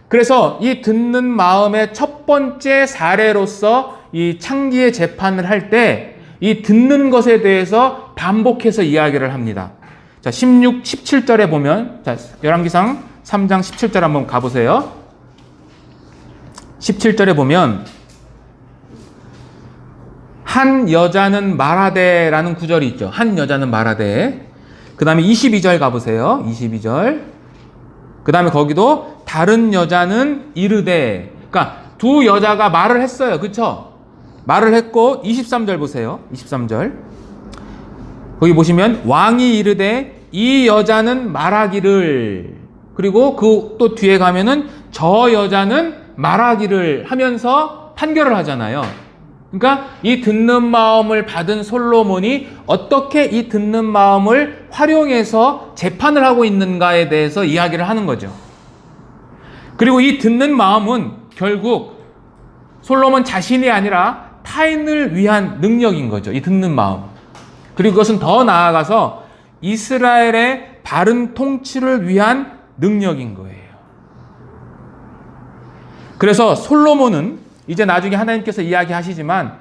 그래서 이 듣는 마음의 첫 번째 사례로서 이 창기의 재판을 할 때 이 듣는 것에 대해서 반복해서 이야기를 합니다. 자, 17절에 보면, 자, 열왕기상 3장 17절 한번 가보세요. 17절에 보면, 한 여자는 말하되라는 구절이 있죠. 한 여자는 말하되. 그 다음에 22절 가보세요. 22절. 그 다음에 거기도 다른 여자는 이르되. 그러니까 두 여자가 말을 했어요. 그쵸? 말을 했고 23절 보세요. 23절. 거기 보시면 왕이 이르되 이 여자는 말하기를, 그리고 그 또 뒤에 가면은 저 여자는 말하기를 하면서 판결을 하잖아요. 그러니까 이 듣는 마음을 받은 솔로몬이 어떻게 이 듣는 마음을 활용해서 재판을 하고 있는가에 대해서 이야기를 하는 거죠. 그리고 이 듣는 마음은 결국 솔로몬 자신이 아니라 타인을 위한 능력인 거죠. 이 듣는 마음. 그리고 그것은 더 나아가서 이스라엘의 바른 통치를 위한 능력인 거예요. 그래서 솔로몬은 이제 나중에 하나님께서 이야기하시지만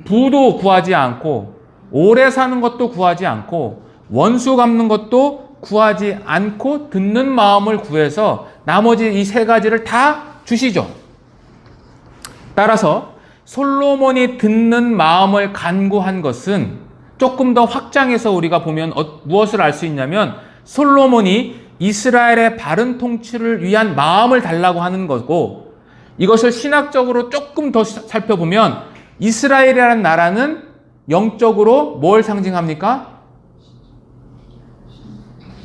부도 구하지 않고 오래 사는 것도 구하지 않고 원수 갚는 것도 구하지 않고 듣는 마음을 구해서 나머지 이 세 가지를 다 주시죠. 따라서 솔로몬이 듣는 마음을 간구한 것은 조금 더 확장해서 우리가 보면 무엇을 알 수 있냐면 솔로몬이 이스라엘의 바른 통치를 위한 마음을 달라고 하는 거고, 이것을 신학적으로 조금 더 살펴보면 이스라엘이라는 나라는 영적으로 뭘 상징합니까?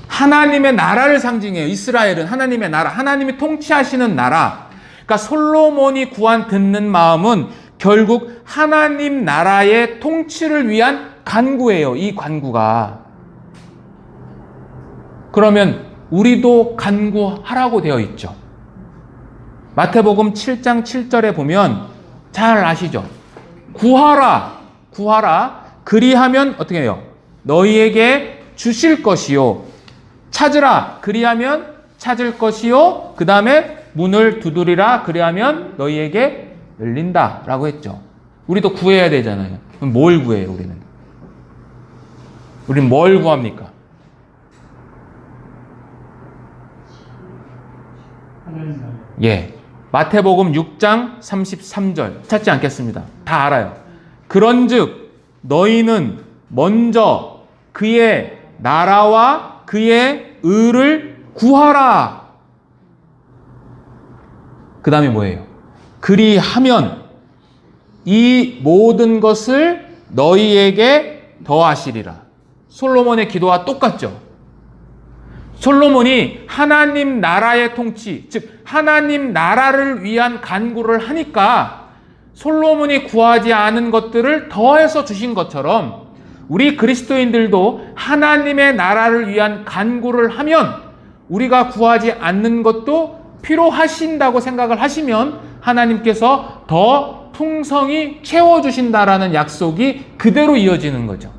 하나님의 나라를 상징해요. 이스라엘은 하나님의 나라, 하나님이 통치하시는 나라. 그러니까 솔로몬이 구한 듣는 마음은 결국 하나님 나라의 통치를 위한 간구예요. 이 간구가. 그러면 우리도 간구하라고 되어 있죠. 마태복음 7장 7절에 보면 잘 아시죠? 구하라, 구하라. 그리하면 어떻게 해요? 너희에게 주실 것이요. 찾으라. 그리하면 찾을 것이요. 그 다음에 문을 두드리라. 그리하면 너희에게 열린다. 라고 했죠. 우리도 구해야 되잖아요. 그럼 뭘 구해요, 우리는? 우리는 뭘 구합니까? 예. 마태복음 6장 33절 찾지 않겠습니다. 다 알아요. 그런즉 너희는 먼저 그의 나라와 그의 의를 구하라. 그 다음에 뭐예요? 그리하면 이 모든 것을 너희에게 더하시리라. 솔로몬의 기도와 똑같죠. 솔로몬이 하나님 나라의 통치, 즉 하나님 나라를 위한 간구를 하니까 솔로몬이 구하지 않은 것들을 더해서 주신 것처럼 우리 그리스도인들도 하나님의 나라를 위한 간구를 하면 우리가 구하지 않는 것도 필요하신다고 생각을 하시면 하나님께서 더 풍성히 채워주신다라는 약속이 그대로 이어지는 거죠.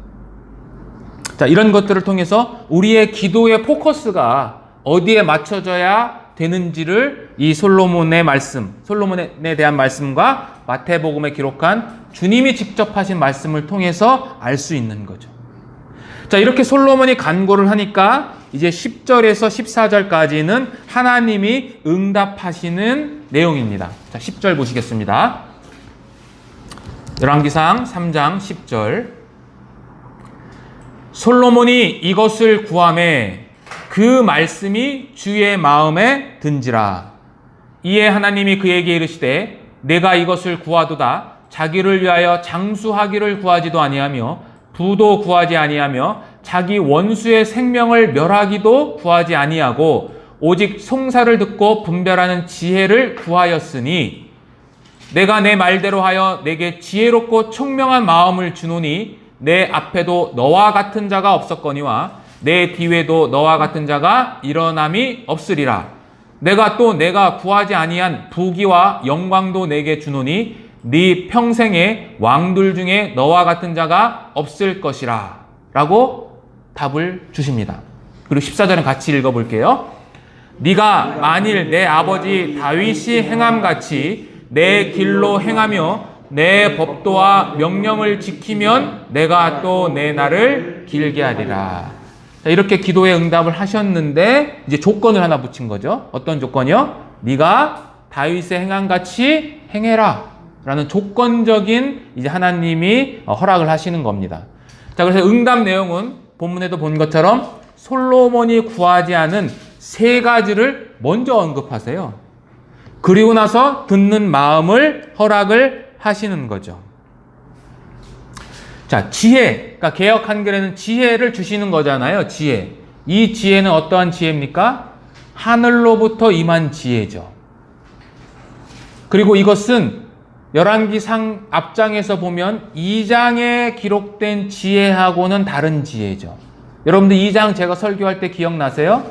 자, 이런 것들을 통해서 우리의 기도의 포커스가 어디에 맞춰져야 되는지를 이 솔로몬의 말씀, 솔로몬에 대한 말씀과 마태복음에 기록한 주님이 직접 하신 말씀을 통해서 알 수 있는 거죠. 자, 이렇게 솔로몬이 간구를 하니까 이제 10절에서 14절까지는 하나님이 응답하시는 내용입니다. 자, 10절 보시겠습니다. 열왕기상 3장 10절. 솔로몬이 이것을 구하매 그 말씀이 주의 마음에 든지라. 이에 하나님이 그에게 이르시되 내가 이것을 구하도다. 자기를 위하여 장수하기를 구하지도 아니하며 부도 구하지 아니하며 자기 원수의 생명을 멸하기도 구하지 아니하고 오직 송사를 듣고 분별하는 지혜를 구하였으니 내가 내 말대로 하여 내게 지혜롭고 총명한 마음을 주노니 내 앞에도 너와 같은 자가 없었거니와 내 뒤에도 너와 같은 자가 일어남이 없으리라. 내가 구하지 아니한 부귀와 영광도 내게 주노니 네 평생에 왕들 중에 너와 같은 자가 없을 것이라. 라고 답을 주십니다. 그리고 14절은 같이 읽어볼게요. 네가 만일 내 아버지 다윗이 행함같이 내 길로 행하며 내 법도와 명령을 지키면 내가 또 내 날을 길게 하리라. 자, 이렇게 기도에 응답을 하셨는데 이제 조건을 하나 붙인 거죠. 어떤 조건이요? 네가 다윗의 행함같이 행해라. 라는 조건적인 이제 하나님이 허락을 하시는 겁니다. 자, 그래서 응답 내용은 본문에도 본 것처럼 솔로몬이 구하지 않은 세 가지를 먼저 언급하세요. 그리고 나서 듣는 마음을 허락을 하시는 거죠. 자, 지혜. 그러니까 개역 한글에는 지혜를 주시는 거잖아요. 지혜. 이 지혜는 어떠한 지혜입니까? 하늘로부터 임한 지혜죠. 그리고 이것은 열왕기상 앞장에서 보면 2장에 기록된 지혜하고는 다른 지혜죠. 여러분들 2장 제가 설교할 때 기억나세요?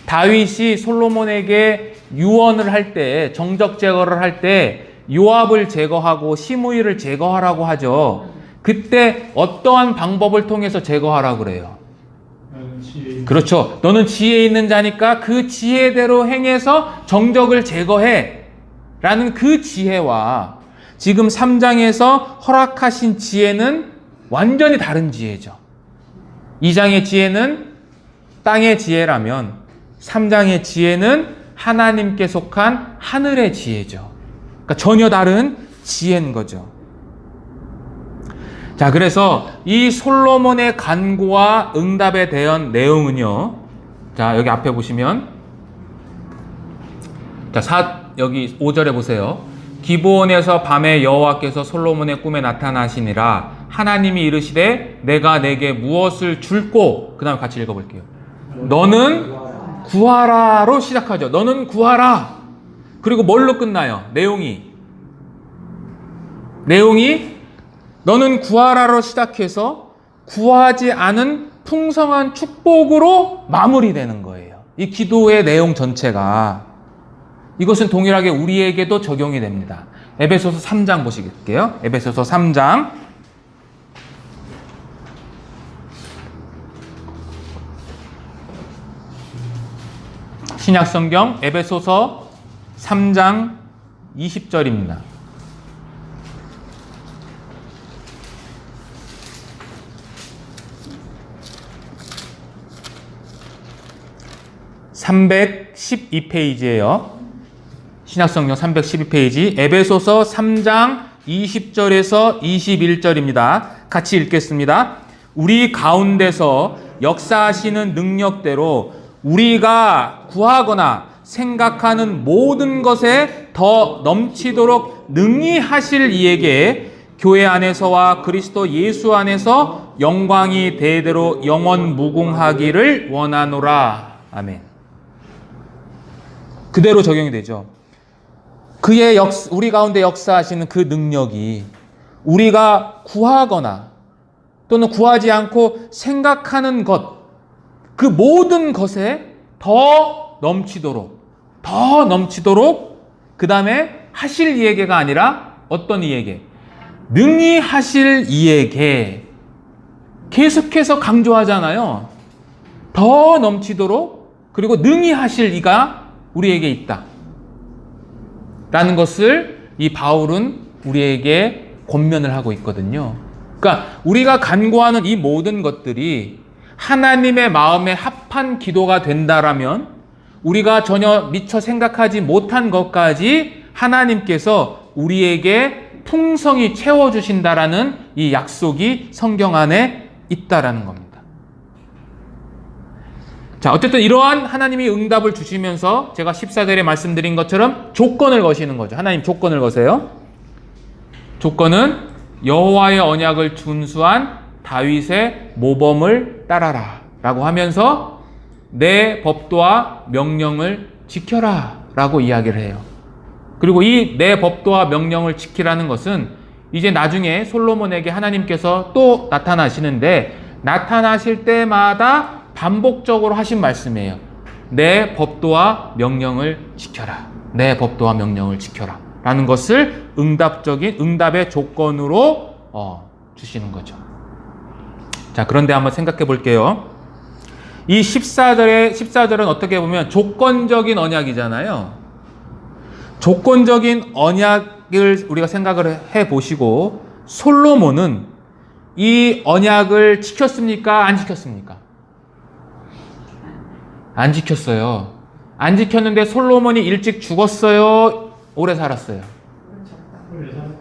다윗이 솔로몬에게 유언을 할 때, 정적 제거를 할 때 요압을 제거하고 시므이를 제거하라고 하죠. 그때 어떠한 방법을 통해서 제거하라고 그래요? 그렇죠. 너는 지혜 있는 자니까 그 지혜대로 행해서 정적을 제거해 라는 그 지혜와 지금 3장에서 허락하신 지혜는 완전히 다른 지혜죠. 2장의 지혜는 땅의 지혜라면 3장의 지혜는 하나님께 속한 하늘의 지혜죠. 그러니까 전혀 다른 지혜인 거죠. 자, 그래서 이 솔로몬의 간구와 응답에 대한 내용은요. 자, 여기 앞에 보시면 여기 5절에 보세요. 기브온에서 밤에 여호와께서 솔로몬의 꿈에 나타나시니라. 하나님이 이르시되 내가 내게 무엇을 줄꼬. 그 다음에 같이 읽어볼게요. 너는 구하라로 시작하죠. 너는 구하라. 그리고 뭘로 끝나요? 내용이 너는 구하라로 시작해서 구하지 않은 풍성한 축복으로 마무리되는 거예요. 이 기도의 내용 전체가. 이것은 동일하게 우리에게도 적용이 됩니다. 에베소서 3장 보시겠게요. 에베소서 3장. 신약성경 에베소서 3장 20절입니다. (312페이지예요) 신약성경 312페이지 에베소서 3장 20절에서 21절입니다. 같이 읽겠습니다. 우리 가운데서 역사하시는 능력대로 우리가 구하거나 생각하는 모든 것에 더 넘치도록 능히 하실 이에게 교회 안에서와 그리스도 예수 안에서 영광이 대대로 영원 무궁하기를 원하노라. 아멘. 그대로 적용이 되죠. 우리 가운데 역사하시는 그 능력이 우리가 구하거나 또는 구하지 않고 생각하는 것, 그 모든 것에 더 넘치도록, 그 다음에 하실 이에게가 아니라 어떤 이에게? 능히 하실 이에게. 계속해서 강조하잖아요. 더 넘치도록, 그리고 능히 하실 이가 우리에게 있다 라는 것을 이 바울은 우리에게 권면을 하고 있거든요. 그러니까 우리가 간구하는 이 모든 것들이 하나님의 마음에 합한 기도가 된다라면 우리가 전혀 미처 생각하지 못한 것까지 하나님께서 우리에게 풍성히 채워주신다라는 이 약속이 성경 안에 있다라는 겁니다. 자, 어쨌든 이러한 하나님이 응답을 주시면서 제가 14절에 말씀드린 것처럼 조건을 거시는 거죠. 하나님 조건을 거세요. 조건은 여호와의 언약을 준수한 다윗의 모범을 따라라 라고 하면서 내 법도와 명령을 지켜라 라고 이야기를 해요. 그리고 이 내 법도와 명령을 지키라는 것은 이제 나중에 솔로몬에게 하나님께서 또 나타나시는데 나타나실 때마다 반복적으로 하신 말씀이에요. 내 법도와 명령을 지켜라. 내 법도와 명령을 지켜라. 라는 것을 응답의 조건으로 주시는 거죠. 자, 그런데 한번 생각해 볼게요. 이 14절은 어떻게 보면 조건적인 언약이잖아요. 조건적인 언약을 우리가 생각을 해 보시고 솔로몬은 이 언약을 지켰습니까? 안 지켰습니까? 안 지켰어요. 안 지켰는데 솔로몬이 일찍 죽었어요? 오래 살았어요?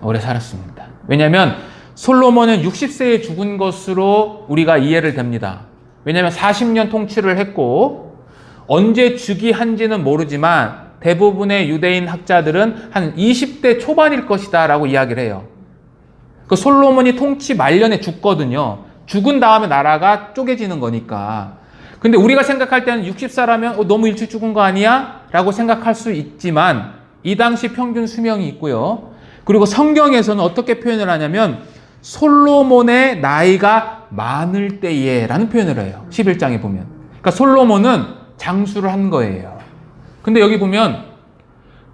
오래 살았습니다. 왜냐하면 솔로몬은 60세에 죽은 것으로 우리가 이해를 됩니다. 왜냐하면 40년 통치를 했고 언제 즉위한지는 모르지만 대부분의 유대인 학자들은 한 20대 초반일 것이다 라고 이야기를 해요. 그 솔로몬이 통치 말년에 죽거든요. 죽은 다음에 나라가 쪼개지는 거니까. 근데 우리가 생각할 때는 60살하면 너무 일찍 죽은 거 아니야? 라고 생각할 수 있지만 이 당시 평균 수명이 있고요. 그리고 성경에서는 어떻게 표현을 하냐면 솔로몬의 나이가 많을 때에 라는 표현을 해요. 11장에 보면. 그러니까 솔로몬은 장수를 한 거예요. 근데 여기 보면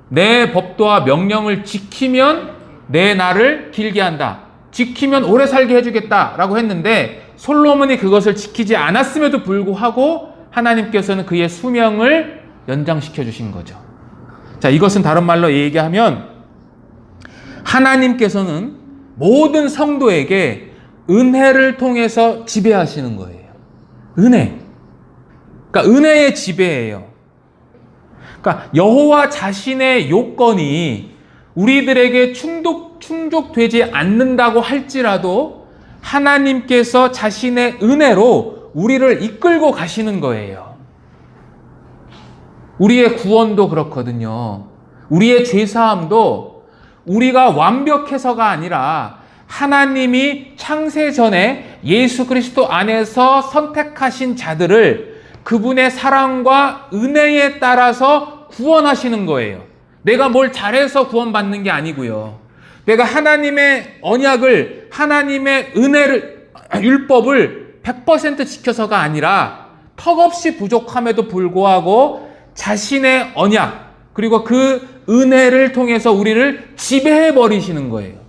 내 법도와 명령을 지키면 내 날을 길게 한다. 지키면 오래 살게 해주겠다라고 했는데 솔로몬이 그것을 지키지 않았음에도 불구하고 하나님께서는 그의 수명을 연장시켜 주신 거죠. 자, 이것은 다른 말로 얘기하면 하나님께서는 모든 성도에게 은혜를 통해서 지배하시는 거예요. 은혜. 그러니까 은혜의 지배예요. 그러니까 여호와 자신의 요건이 우리들에게 충족되지 않는다고 할지라도 하나님께서 자신의 은혜로 우리를 이끌고 가시는 거예요. 우리의 구원도 그렇거든요. 우리의 죄사함도 우리가 완벽해서가 아니라 하나님이 창세 전에 예수 그리스도 안에서 선택하신 자들을 그분의 사랑과 은혜에 따라서 구원하시는 거예요. 내가 뭘 잘해서 구원받는 게 아니고요. 내가 하나님의 언약을, 하나님의 은혜를, 율법을 100% 지켜서가 아니라 턱없이 부족함에도 불구하고 자신의 언약, 그리고 그 은혜를 통해서 우리를 지배해 버리시는 거예요.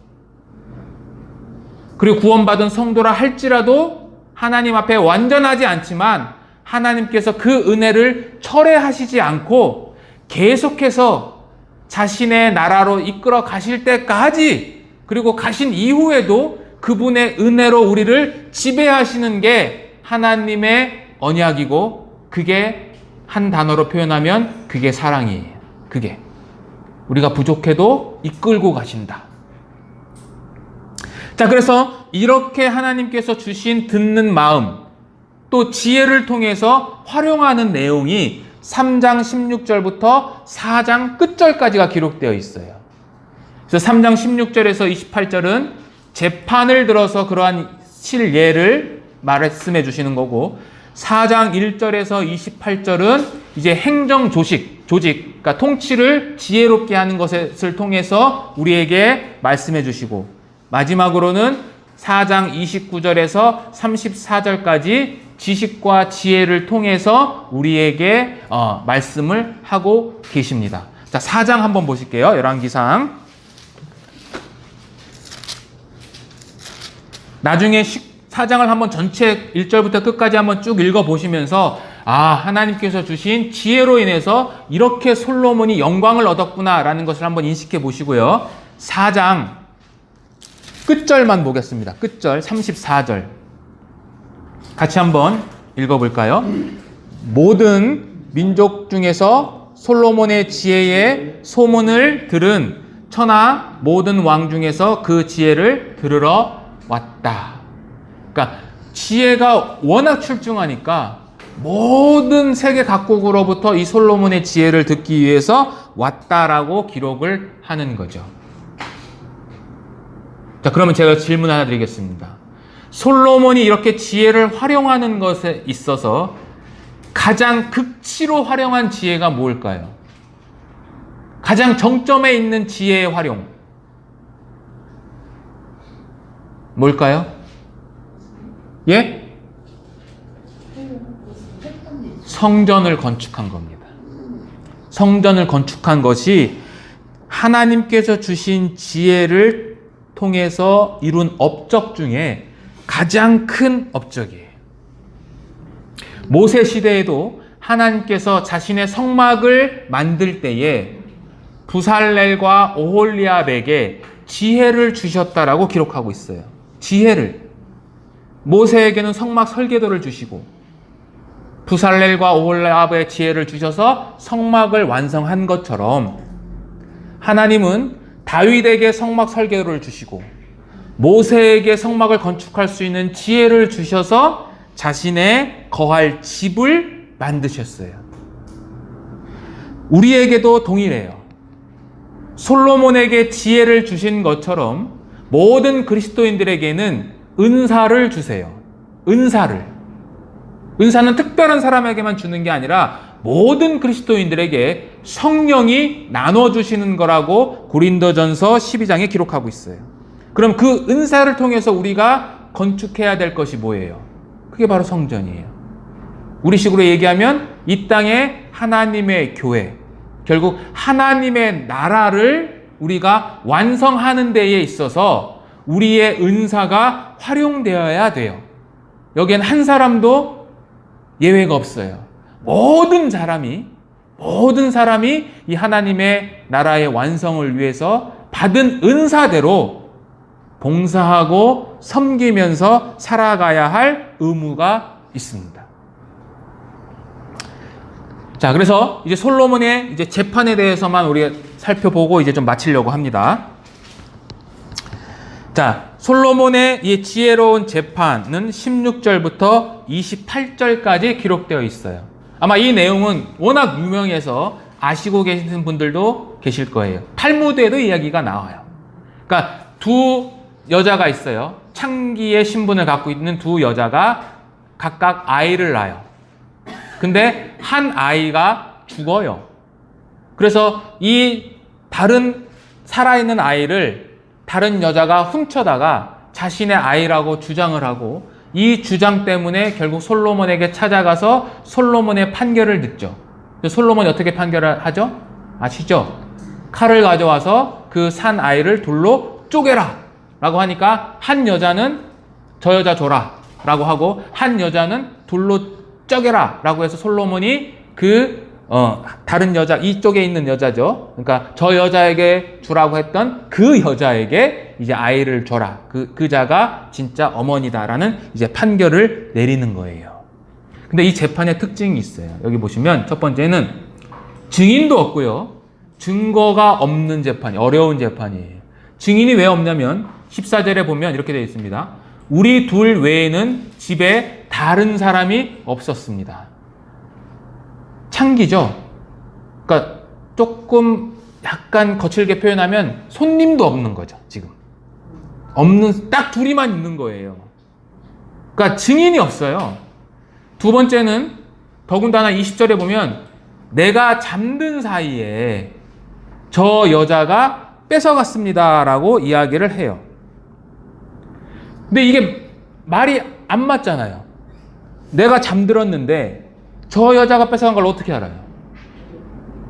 그리고 구원받은 성도라 할지라도 하나님 앞에 완전하지 않지만 하나님께서 그 은혜를 철회하시지 않고 계속해서 자신의 나라로 이끌어 가실 때까지, 그리고 가신 이후에도 그분의 은혜로 우리를 지배하시는 게 하나님의 언약이고, 그게 한 단어로 표현하면 그게 사랑이에요. 그게 우리가 부족해도 이끌고 가신다. 자, 그래서 이렇게 하나님께서 주신 듣는 마음, 또 지혜를 통해서 활용하는 내용이 3장 16절부터 4장 끝절까지가 기록되어 있어요. 그래서 3장 16절에서 28절은 재판을 들어서 그러한 실예를 말씀해 주시는 거고, 4장 1절에서 28절은 이제 행정 조직, 그러니까 통치를 지혜롭게 하는 것을 통해서 우리에게 말씀해 주시고, 마지막으로는 4장 29절에서 34절까지 지식과 지혜를 통해서 우리에게 말씀을 하고 계십니다. 자, 4장 한번 보실게요. 열왕기상. 나중에 4장을 한번 전체 1절부터 끝까지 한번 쭉 읽어보시면서 하나님께서 주신 지혜로 인해서 이렇게 솔로몬이 영광을 얻었구나 라는 것을 한번 인식해 보시고요. 4장 끝절만 보겠습니다. 끝절 34절 같이 한번 읽어볼까요? 모든 민족 중에서 솔로몬의 지혜의 소문을 들은 천하 모든 왕 중에서 그 지혜를 들으러 왔다. 그러니까 지혜가 워낙 출중하니까 모든 세계 각국으로부터 이 솔로몬의 지혜를 듣기 위해서 왔다라고 기록을 하는 거죠. 자, 그러면 제가 질문 하나 드리겠습니다. 솔로몬이 이렇게 지혜를 활용하는 것에 있어서 가장 극치로 활용한 지혜가 뭘까요? 가장 정점에 있는 지혜의 활용 뭘까요? 예? 성전을 건축한 겁니다. 성전을 건축한 것이 하나님께서 주신 지혜를 통해서 이룬 업적 중에 가장 큰 업적이에요. 모세 시대에도 하나님께서 자신의 성막을 만들 때에 부살렐과 오홀리압에게 지혜를 주셨다라고 기록하고 있어요. 지혜를. 모세에게는 성막 설계도를 주시고 부살렐과 오홀리압의 지혜를 주셔서 성막을 완성한 것처럼 하나님은 다윗에게 성막 설계도를 주시고 모세에게 성막을 건축할 수 있는 지혜를 주셔서 자신의 거할 집을 만드셨어요. 우리에게도 동일해요. 솔로몬에게 지혜를 주신 것처럼 모든 그리스도인들에게는 은사를 주세요. 은사는 특별한 사람에게만 주는 게 아니라 모든 그리스도인들에게 성령이 나눠주시는 거라고 고린도전서 12장에 기록하고 있어요. 그럼 그 은사를 통해서 우리가 건축해야 될 것이 뭐예요? 그게 바로 성전이에요. 우리식으로 얘기하면 이 땅에 하나님의 교회, 결국 하나님의 나라를 우리가 완성하는 데에 있어서 우리의 은사가 활용되어야 돼요. 여기엔 한 사람도 예외가 없어요. 모든 사람이 이 하나님의 나라의 완성을 위해서 받은 은사대로 봉사하고 섬기면서 살아가야 할 의무가 있습니다. 자, 그래서 이제 솔로몬의 이제 재판에 대해서만 우리가 살펴보고 이제 좀 마치려고 합니다. 자, 솔로몬의 이 지혜로운 재판은 16절부터 28절까지 기록되어 있어요. 아마 이 내용은 워낙 유명해서 아시고 계시는 분들도 계실 거예요. 탈무드에도 이야기가 나와요. 그러니까 두 여자가 있어요. 창기의 신분을 갖고 있는 두 여자가 각각 아이를 낳아요. 근데 한 아이가 죽어요. 그래서 이 다른 살아있는 아이를 다른 여자가 훔쳐다가 자신의 아이라고 주장을 하고 이 주장 때문에 결국 솔로몬에게 찾아가서 솔로몬의 판결을 듣죠. 솔로몬이 어떻게 판결을 하죠? 아시죠? 칼을 가져와서 그 산 아이를 돌로 쪼개라 라고 하니까 한 여자는 저 여자 줘라 라고 하고 한 여자는 돌로 쪼개라 라고 해서 솔로몬이 다른 여자, 이쪽에 있는 여자죠. 그러니까 저 여자에게 주라고 했던 그 여자에게 이제 아이를 줘라. 그 자가 진짜 어머니다라는 이제 판결을 내리는 거예요. 근데 이 재판의 특징이 있어요. 여기 보시면 첫 번째는 증인도 없고요. 증거가 없는 재판이, 어려운 재판이에요. 증인이 왜 없냐면 14절에 보면 이렇게 되어 있습니다. 우리 둘 외에는 집에 다른 사람이 없었습니다. 창기죠. 그러니까 조금 약간 거칠게 표현하면 손님도 없는 거죠. 지금 딱 둘이만 있는 거예요. 그러니까 증인이 없어요. 두 번째는 더군다나 20절에 보면 내가 잠든 사이에 저 여자가 뺏어갔습니다라고 이야기를 해요. 근데 이게 말이 안 맞잖아요. 내가 잠들었는데 저 여자가 뺏어간 걸 어떻게 알아요?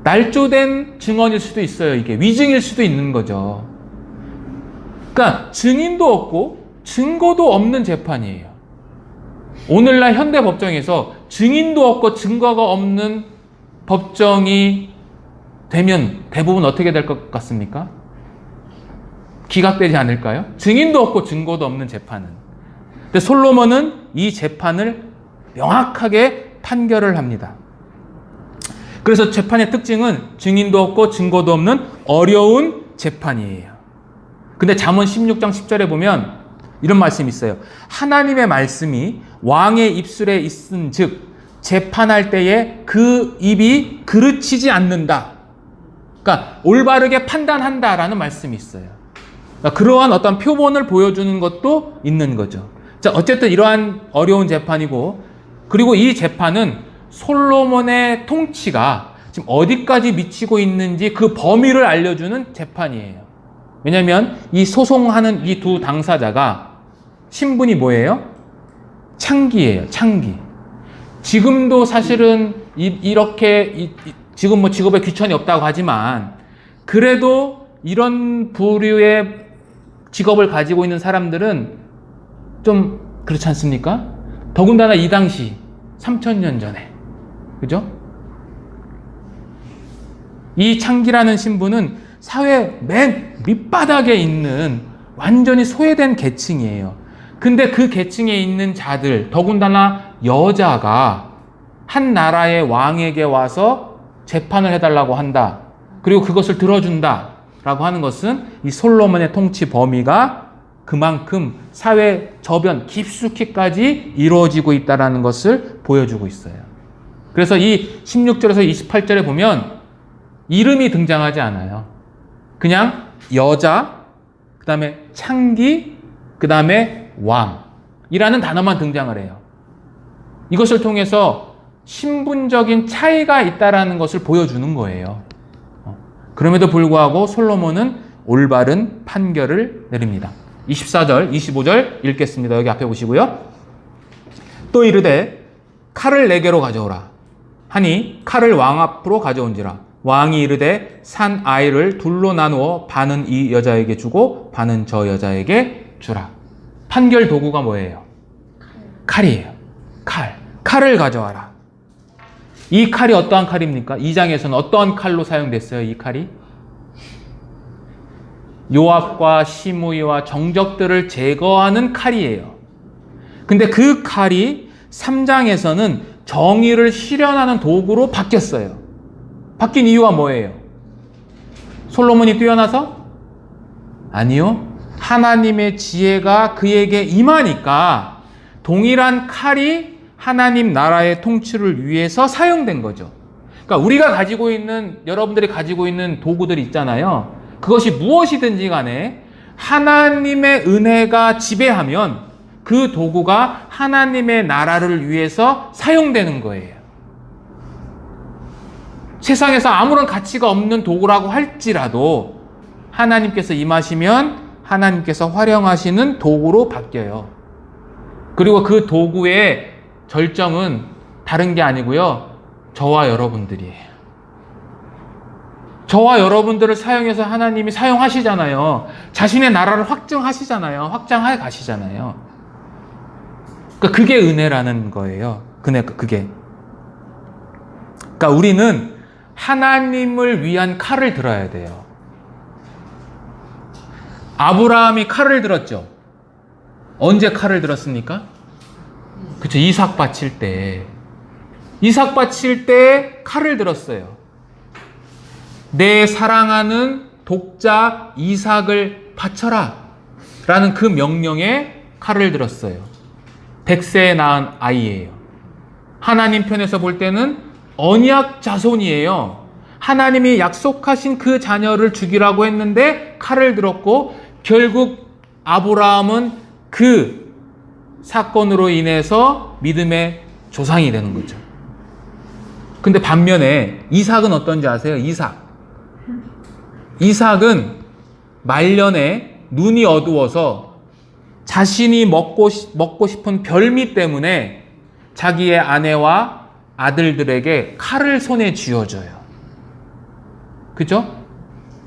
날조된 증언일 수도 있어요. 이게 위증일 수도 있는 거죠. 그러니까 증인도 없고 증거도 없는 재판이에요. 오늘날 현대 법정에서 증인도 없고 증거가 없는 법정이 되면 대부분 어떻게 될 것 같습니까? 기각되지 않을까요? 증인도 없고 증거도 없는 재판은. 근데 솔로몬은 이 재판을 명확하게 판결을 합니다. 그래서 재판의 특징은 증인도 없고 증거도 없는 어려운 재판이에요. 근데 잠언 16장 10절에 보면 이런 말씀이 있어요. 하나님의 말씀이 왕의 입술에 있은 즉 재판할 때에 그 입이 그르치지 않는다. 그러니까 올바르게 판단한다라는 말씀이 있어요. 그러니까 그러한 어떤 표본을 보여주는 것도 있는 거죠. 자, 어쨌든 이러한 어려운 재판이고, 그리고 이 재판은 솔로몬의 통치가 지금 어디까지 미치고 있는지 그 범위를 알려주는 재판이에요. 왜냐하면 이 소송하는 이 두 당사자가 신분이 뭐예요? 창기예요. 창기. 지금도 사실은 이렇게 지금 뭐 직업에 귀천이 없다고 하지만 그래도 이런 부류의 직업을 가지고 있는 사람들은 좀 그렇지 않습니까? 더군다나 이 당시 3000년 전에, 그죠? 이 창기라는 신분은 사회 맨 밑바닥에 있는 완전히 소외된 계층이에요. 근데 그 계층에 있는 자들, 더군다나 여자가 한 나라의 왕에게 와서 재판을 해달라고 한다. 그리고 그것을 들어준다. 라고 하는 것은 이 솔로몬의 통치 범위가 그만큼 사회 저변 깊숙이까지 이루어지고 있다는 것을 보여주고 있어요. 그래서 이 16절에서 28절에 보면 이름이 등장하지 않아요. 그냥 여자, 그 다음에 창기, 그 다음에 왕이라는 단어만 등장을 해요. 이것을 통해서 신분적인 차이가 있다라는 것을 보여주는 거예요. 그럼에도 불구하고 솔로몬은 올바른 판결을 내립니다. 24절, 25절 읽겠습니다. 여기 앞에 보시고요. 또 이르되 칼을 내게로 가져오라 하니 칼을 왕 앞으로 가져온지라. 왕이 이르되 산 아이를 둘로 나누어 반은 이 여자에게 주고 반은 저 여자에게 주라. 판결 도구가 뭐예요? 칼이에요. 칼을 가져와라. 이 칼이 어떠한 칼입니까? 2장에서는 어떠한 칼로 사용됐어요? 이 칼이? 요압과 시므이와 정적들을 제거하는 칼이에요. 근데 그 칼이 3장에서는 정의를 실현하는 도구로 바뀌었어요. 바뀐 이유가 뭐예요? 솔로몬이 뛰어나서? 아니요. 하나님의 지혜가 그에게 임하니까 동일한 칼이 하나님 나라의 통치를 위해서 사용된 거죠. 그러니까 우리가 가지고 있는, 여러분들이 가지고 있는 도구들이 있잖아요. 그것이 무엇이든지 간에 하나님의 은혜가 지배하면 그 도구가 하나님의 나라를 위해서 사용되는 거예요. 세상에서 아무런 가치가 없는 도구라고 할지라도 하나님께서 임하시면 하나님께서 활용하시는 도구로 바뀌어요. 그리고 그 도구의 절정은 다른 게 아니고요. 저와 여러분들이에요. 저와 여러분들을 사용해서 하나님이 사용하시잖아요. 자신의 나라를 확증하시잖아요. 확장해 가시잖아요. 그러니까 그게 은혜라는 거예요. 그게. 그러니까 우리는 하나님을 위한 칼을 들어야 돼요. 아브라함이 칼을 들었죠. 언제 칼을 들었습니까? 그렇죠. 이삭 바칠 때. 이삭 바칠 때 칼을 들었어요. 내 사랑하는 독자 이삭을 바쳐라 라는 그 명령에 칼을 들었어요. 100세에 낳은 아이예요. 하나님 편에서 볼 때는 언약 자손이에요. 하나님이 약속하신 그 자녀를 죽이라고 했는데 칼을 들었고 결국 아브라함은 그 사건으로 인해서 믿음의 조상이 되는 거죠. 근데 반면에 이삭은 어떤지 아세요? 이삭은 말년에 눈이 어두워서 자신이 먹고 싶은 별미 때문에 자기의 아내와 아들들에게 칼을 손에 쥐어줘요. 그죠?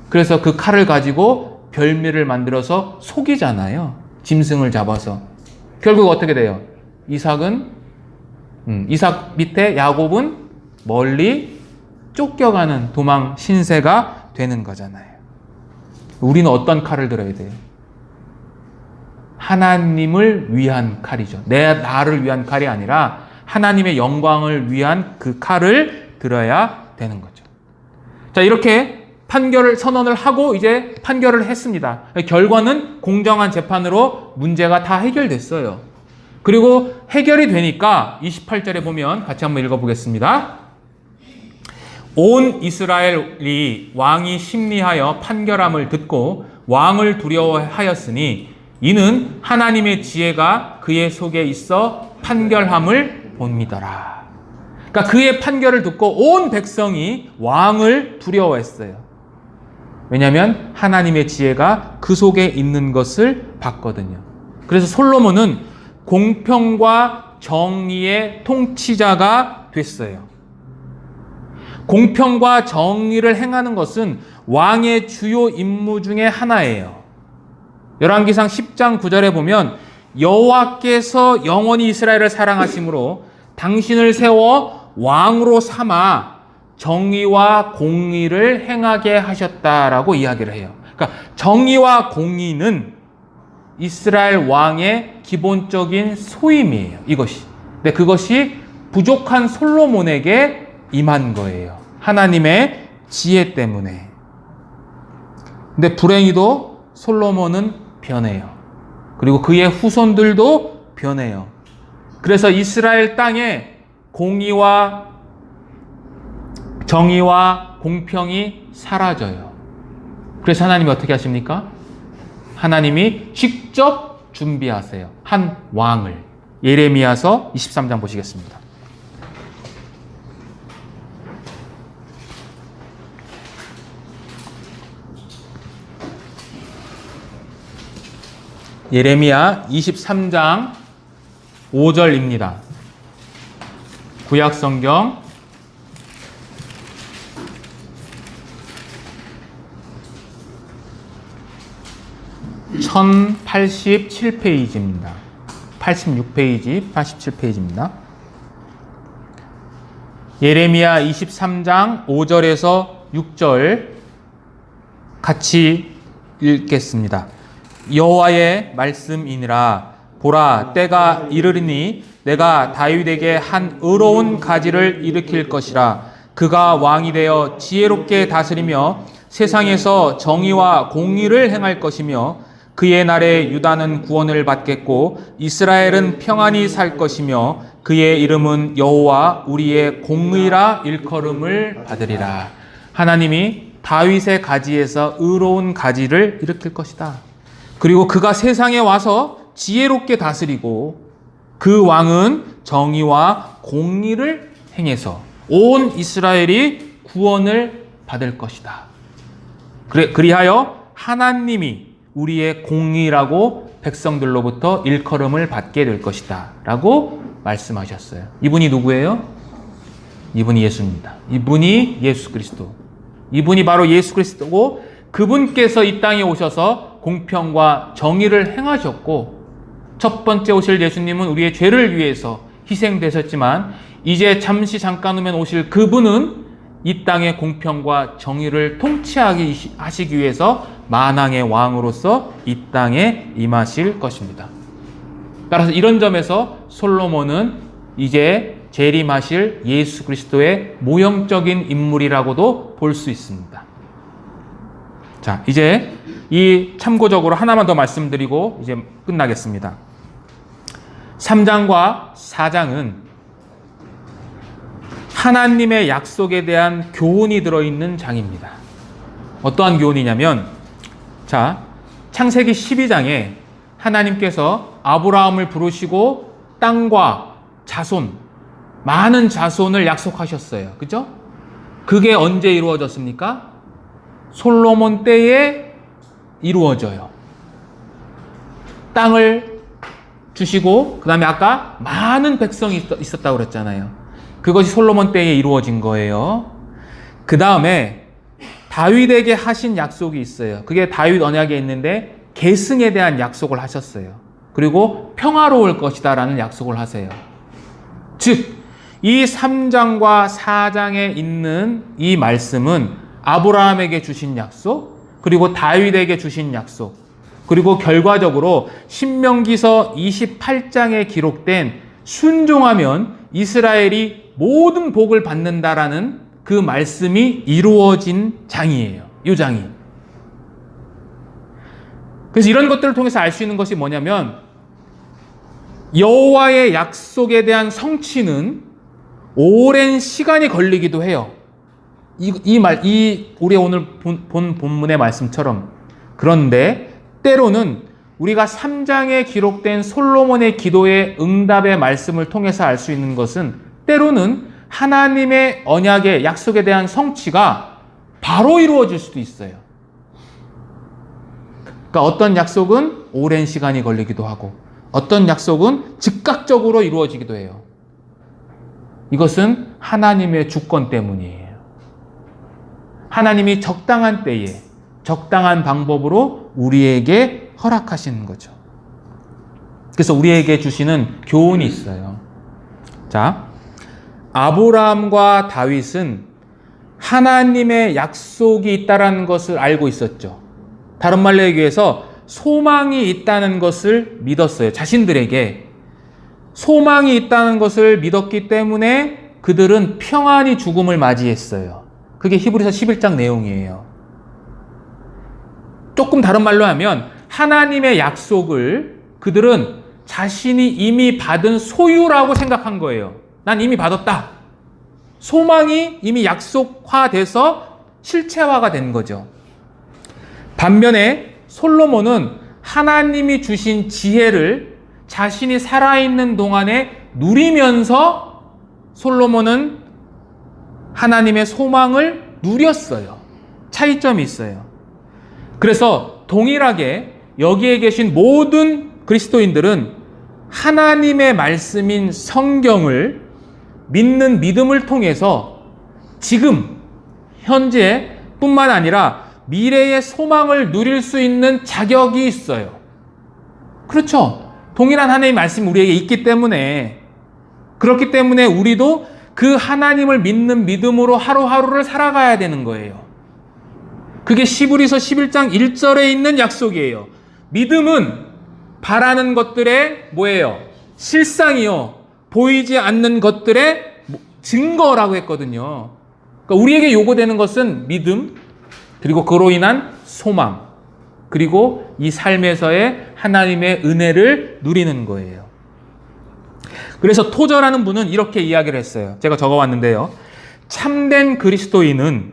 그래서 그 칼을 가지고 별미를 만들어서 속이잖아요. 짐승을 잡아서. 결국 어떻게 돼요? 이삭 밑에 야곱은 멀리 쫓겨가는 도망 신세가 되는 거잖아요. 우리는 어떤 칼을 들어야 돼요? 하나님을 위한 칼이죠. 나를 위한 칼이 아니라 하나님의 영광을 위한 그 칼을 들어야 되는 거죠. 자, 이렇게 판결을 선언을 하고 이제 판결을 했습니다. 결과는 공정한 재판으로 문제가 다 해결됐어요. 그리고 해결이 되니까 28절에 보면 같이 한번 읽어보겠습니다. 온 이스라엘이 왕이 심리하여 판결함을 듣고 왕을 두려워하였으니 이는 하나님의 지혜가 그의 속에 있어 판결함을 봅니다라. 그러니까 그의 판결을 듣고 온 백성이 왕을 두려워했어요. 왜냐하면 하나님의 지혜가 그 속에 있는 것을 봤거든요. 그래서 솔로몬은 공평과 정의의 통치자가 됐어요. 공평과 정의를 행하는 것은 왕의 주요 임무 중에 하나예요. 열왕기상 10장 9절에 보면 여호와께서 영원히 이스라엘을 사랑하심으로 당신을 세워 왕으로 삼아 정의와 공의를 행하게 하셨다라고 이야기를 해요. 그러니까 정의와 공의는 이스라엘 왕의 기본적인 소임이에요. 이것이. 근데 그것이 부족한 솔로몬에게 임한 거예요. 하나님의 지혜 때문에. 근데 불행히도 솔로몬은 변해요. 그리고 그의 후손들도 변해요. 그래서 이스라엘 땅에 공의와 정의와 공평이 사라져요. 그래서 하나님이 어떻게 하십니까? 하나님이 직접 준비하세요. 한 왕을. 예레미야서 23장 보시겠습니다. 예레미야 23장 5절입니다. 구약 성경 1087페이지입니다. 86페이지, 87페이지입니다. 예레미야 23장 5절에서 6절 같이 읽겠습니다. 여호와의 말씀이니라. 보라, 때가 이르리니 내가 다윗에게 한 의로운 가지를 일으킬 것이라. 그가 왕이 되어 지혜롭게 다스리며 세상에서 정의와 공의를 행할 것이며 그의 날에 유다는 구원을 받겠고 이스라엘은 평안히 살 것이며 그의 이름은 여호와 우리의 공의라 일컬음을 받으리라. 하나님이 다윗의 가지에서 의로운 가지를 일으킬 것이다. 그리고 그가 세상에 와서 지혜롭게 다스리고 그 왕은 정의와 공의를 행해서 온 이스라엘이 구원을 받을 것이다. 그리하여 하나님이 우리의 공의라고 백성들로부터 일컬음을 받게 될 것이다 라고 말씀하셨어요. 이분이 누구예요? 이분이 예수입니다. 이분이 예수 그리스도. 이분이 바로 예수 그리스도고 그분께서 이 땅에 오셔서 공평과 정의를 행하셨고 첫 번째 오실 예수님은 우리의 죄를 위해서 희생되셨지만 이제 잠깐 후면 오실 그분은 이 땅의 공평과 정의를 통치하시기 위해서 만왕의 왕으로서 이 땅에 임하실 것입니다. 따라서 이런 점에서 솔로몬은 이제 재림하실 예수 그리스도의 모형적인 인물이라고도 볼 수 있습니다. 자, 이제 이 참고적으로 하나만 더 말씀드리고 이제 끝나겠습니다. 3장과 4장은 하나님의 약속에 대한 교훈이 들어있는 장입니다. 어떠한 교훈이냐면, 자, 창세기 12장에 하나님께서 아브라함을 부르시고 땅과 자손, 많은 자손을 약속하셨어요. 그죠? 그게 언제 이루어졌습니까? 솔로몬 때에 이루어져요. 땅을 주시고 그 다음에 아까 많은 백성이 있었다고 그랬잖아요. 그것이 솔로몬 때에 이루어진 거예요. 그 다음에 다윗에게 하신 약속이 있어요. 그게 다윗 언약에 있는데 계승에 대한 약속을 하셨어요. 그리고 평화로울 것이다 라는 약속을 하세요. 즉, 이 3장과 4장에 있는 이 말씀은 아브라함에게 주신 약속, 그리고 다윗에게 주신 약속, 그리고 결과적으로 신명기서 28장에 기록된 순종하면 이스라엘이 모든 복을 받는다라는 그 말씀이 이루어진 장이에요. 이 장이. 그래서 이런 것들을 통해서 알 수 있는 것이 뭐냐면 여호와의 약속에 대한 성취는 오랜 시간이 걸리기도 해요. 우리 오늘 본 본문의 말씀처럼. 그런데 때로는 우리가 3장에 기록된 솔로몬의 기도의 응답의 말씀을 통해서 알 수 있는 것은 때로는 하나님의 언약의 약속에 대한 성취가 바로 이루어질 수도 있어요. 그러니까 어떤 약속은 오랜 시간이 걸리기도 하고 어떤 약속은 즉각적으로 이루어지기도 해요. 이것은 하나님의 주권 때문이에요. 하나님이 적당한 때에 적당한 방법으로 우리에게 허락하시는 거죠. 그래서 우리에게 주시는 교훈이 있어요. 자, 아브라함과 다윗은 하나님의 약속이 있다는 것을 알고 있었죠. 다른 말로 얘기해서 소망이 있다는 것을 믿었어요. 자신들에게 소망이 있다는 것을 믿었기 때문에 그들은 평안히 죽음을 맞이했어요. 그게 히브리서 11장 내용이에요. 조금 다른 말로 하면 하나님의 약속을 그들은 자신이 이미 받은 소유라고 생각한 거예요. 난 이미 받았다. 소망이 이미 약속화돼서 실체화가 된 거죠. 반면에 솔로몬은 하나님이 주신 지혜를 자신이 살아있는 동안에 누리면서 솔로몬은 하나님의 소망을 누렸어요. 차이점이 있어요. 그래서 동일하게 여기에 계신 모든 그리스도인들은 하나님의 말씀인 성경을 믿는 믿음을 통해서 지금 현재 뿐만 아니라 미래의 소망을 누릴 수 있는 자격이 있어요. 그렇죠. 동일한 하나님의 말씀이 우리에게 있기 때문에, 그렇기 때문에 우리도 그 하나님을 믿는 믿음으로 하루하루를 살아가야 되는 거예요. 그게 시브리서 11장 1절에 있는 약속이에요. 믿음은 바라는 것들의 뭐예요? 실상이요. 보이지 않는 것들의 증거라고 했거든요. 그러니까 우리에게 요구되는 것은 믿음, 그리고 그로 인한 소망, 그리고 이 삶에서의 하나님의 은혜를 누리는 거예요. 그래서 토저라는 분은 이렇게 이야기를 했어요. 제가 적어왔는데요. 참된 그리스도인은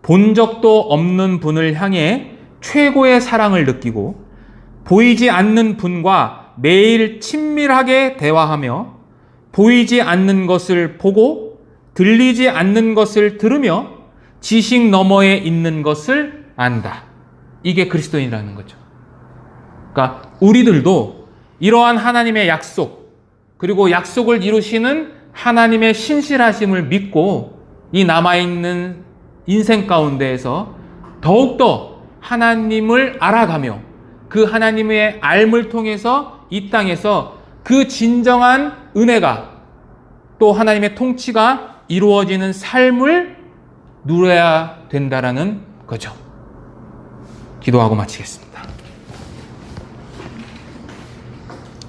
본 적도 없는 분을 향해 최고의 사랑을 느끼고 보이지 않는 분과 매일 친밀하게 대화하며 보이지 않는 것을 보고 들리지 않는 것을 들으며 지식 너머에 있는 것을 안다. 이게 그리스도인이라는 거죠. 그러니까 우리들도 이러한 하나님의 약속, 그리고 약속을 이루시는 하나님의 신실하심을 믿고 이 남아있는 인생 가운데에서 더욱더 하나님을 알아가며 그 하나님의 알을 통해서 이 땅에서 그 진정한 은혜가 또 하나님의 통치가 이루어지는 삶을 누려야 된다라는 거죠. 기도하고 마치겠습니다.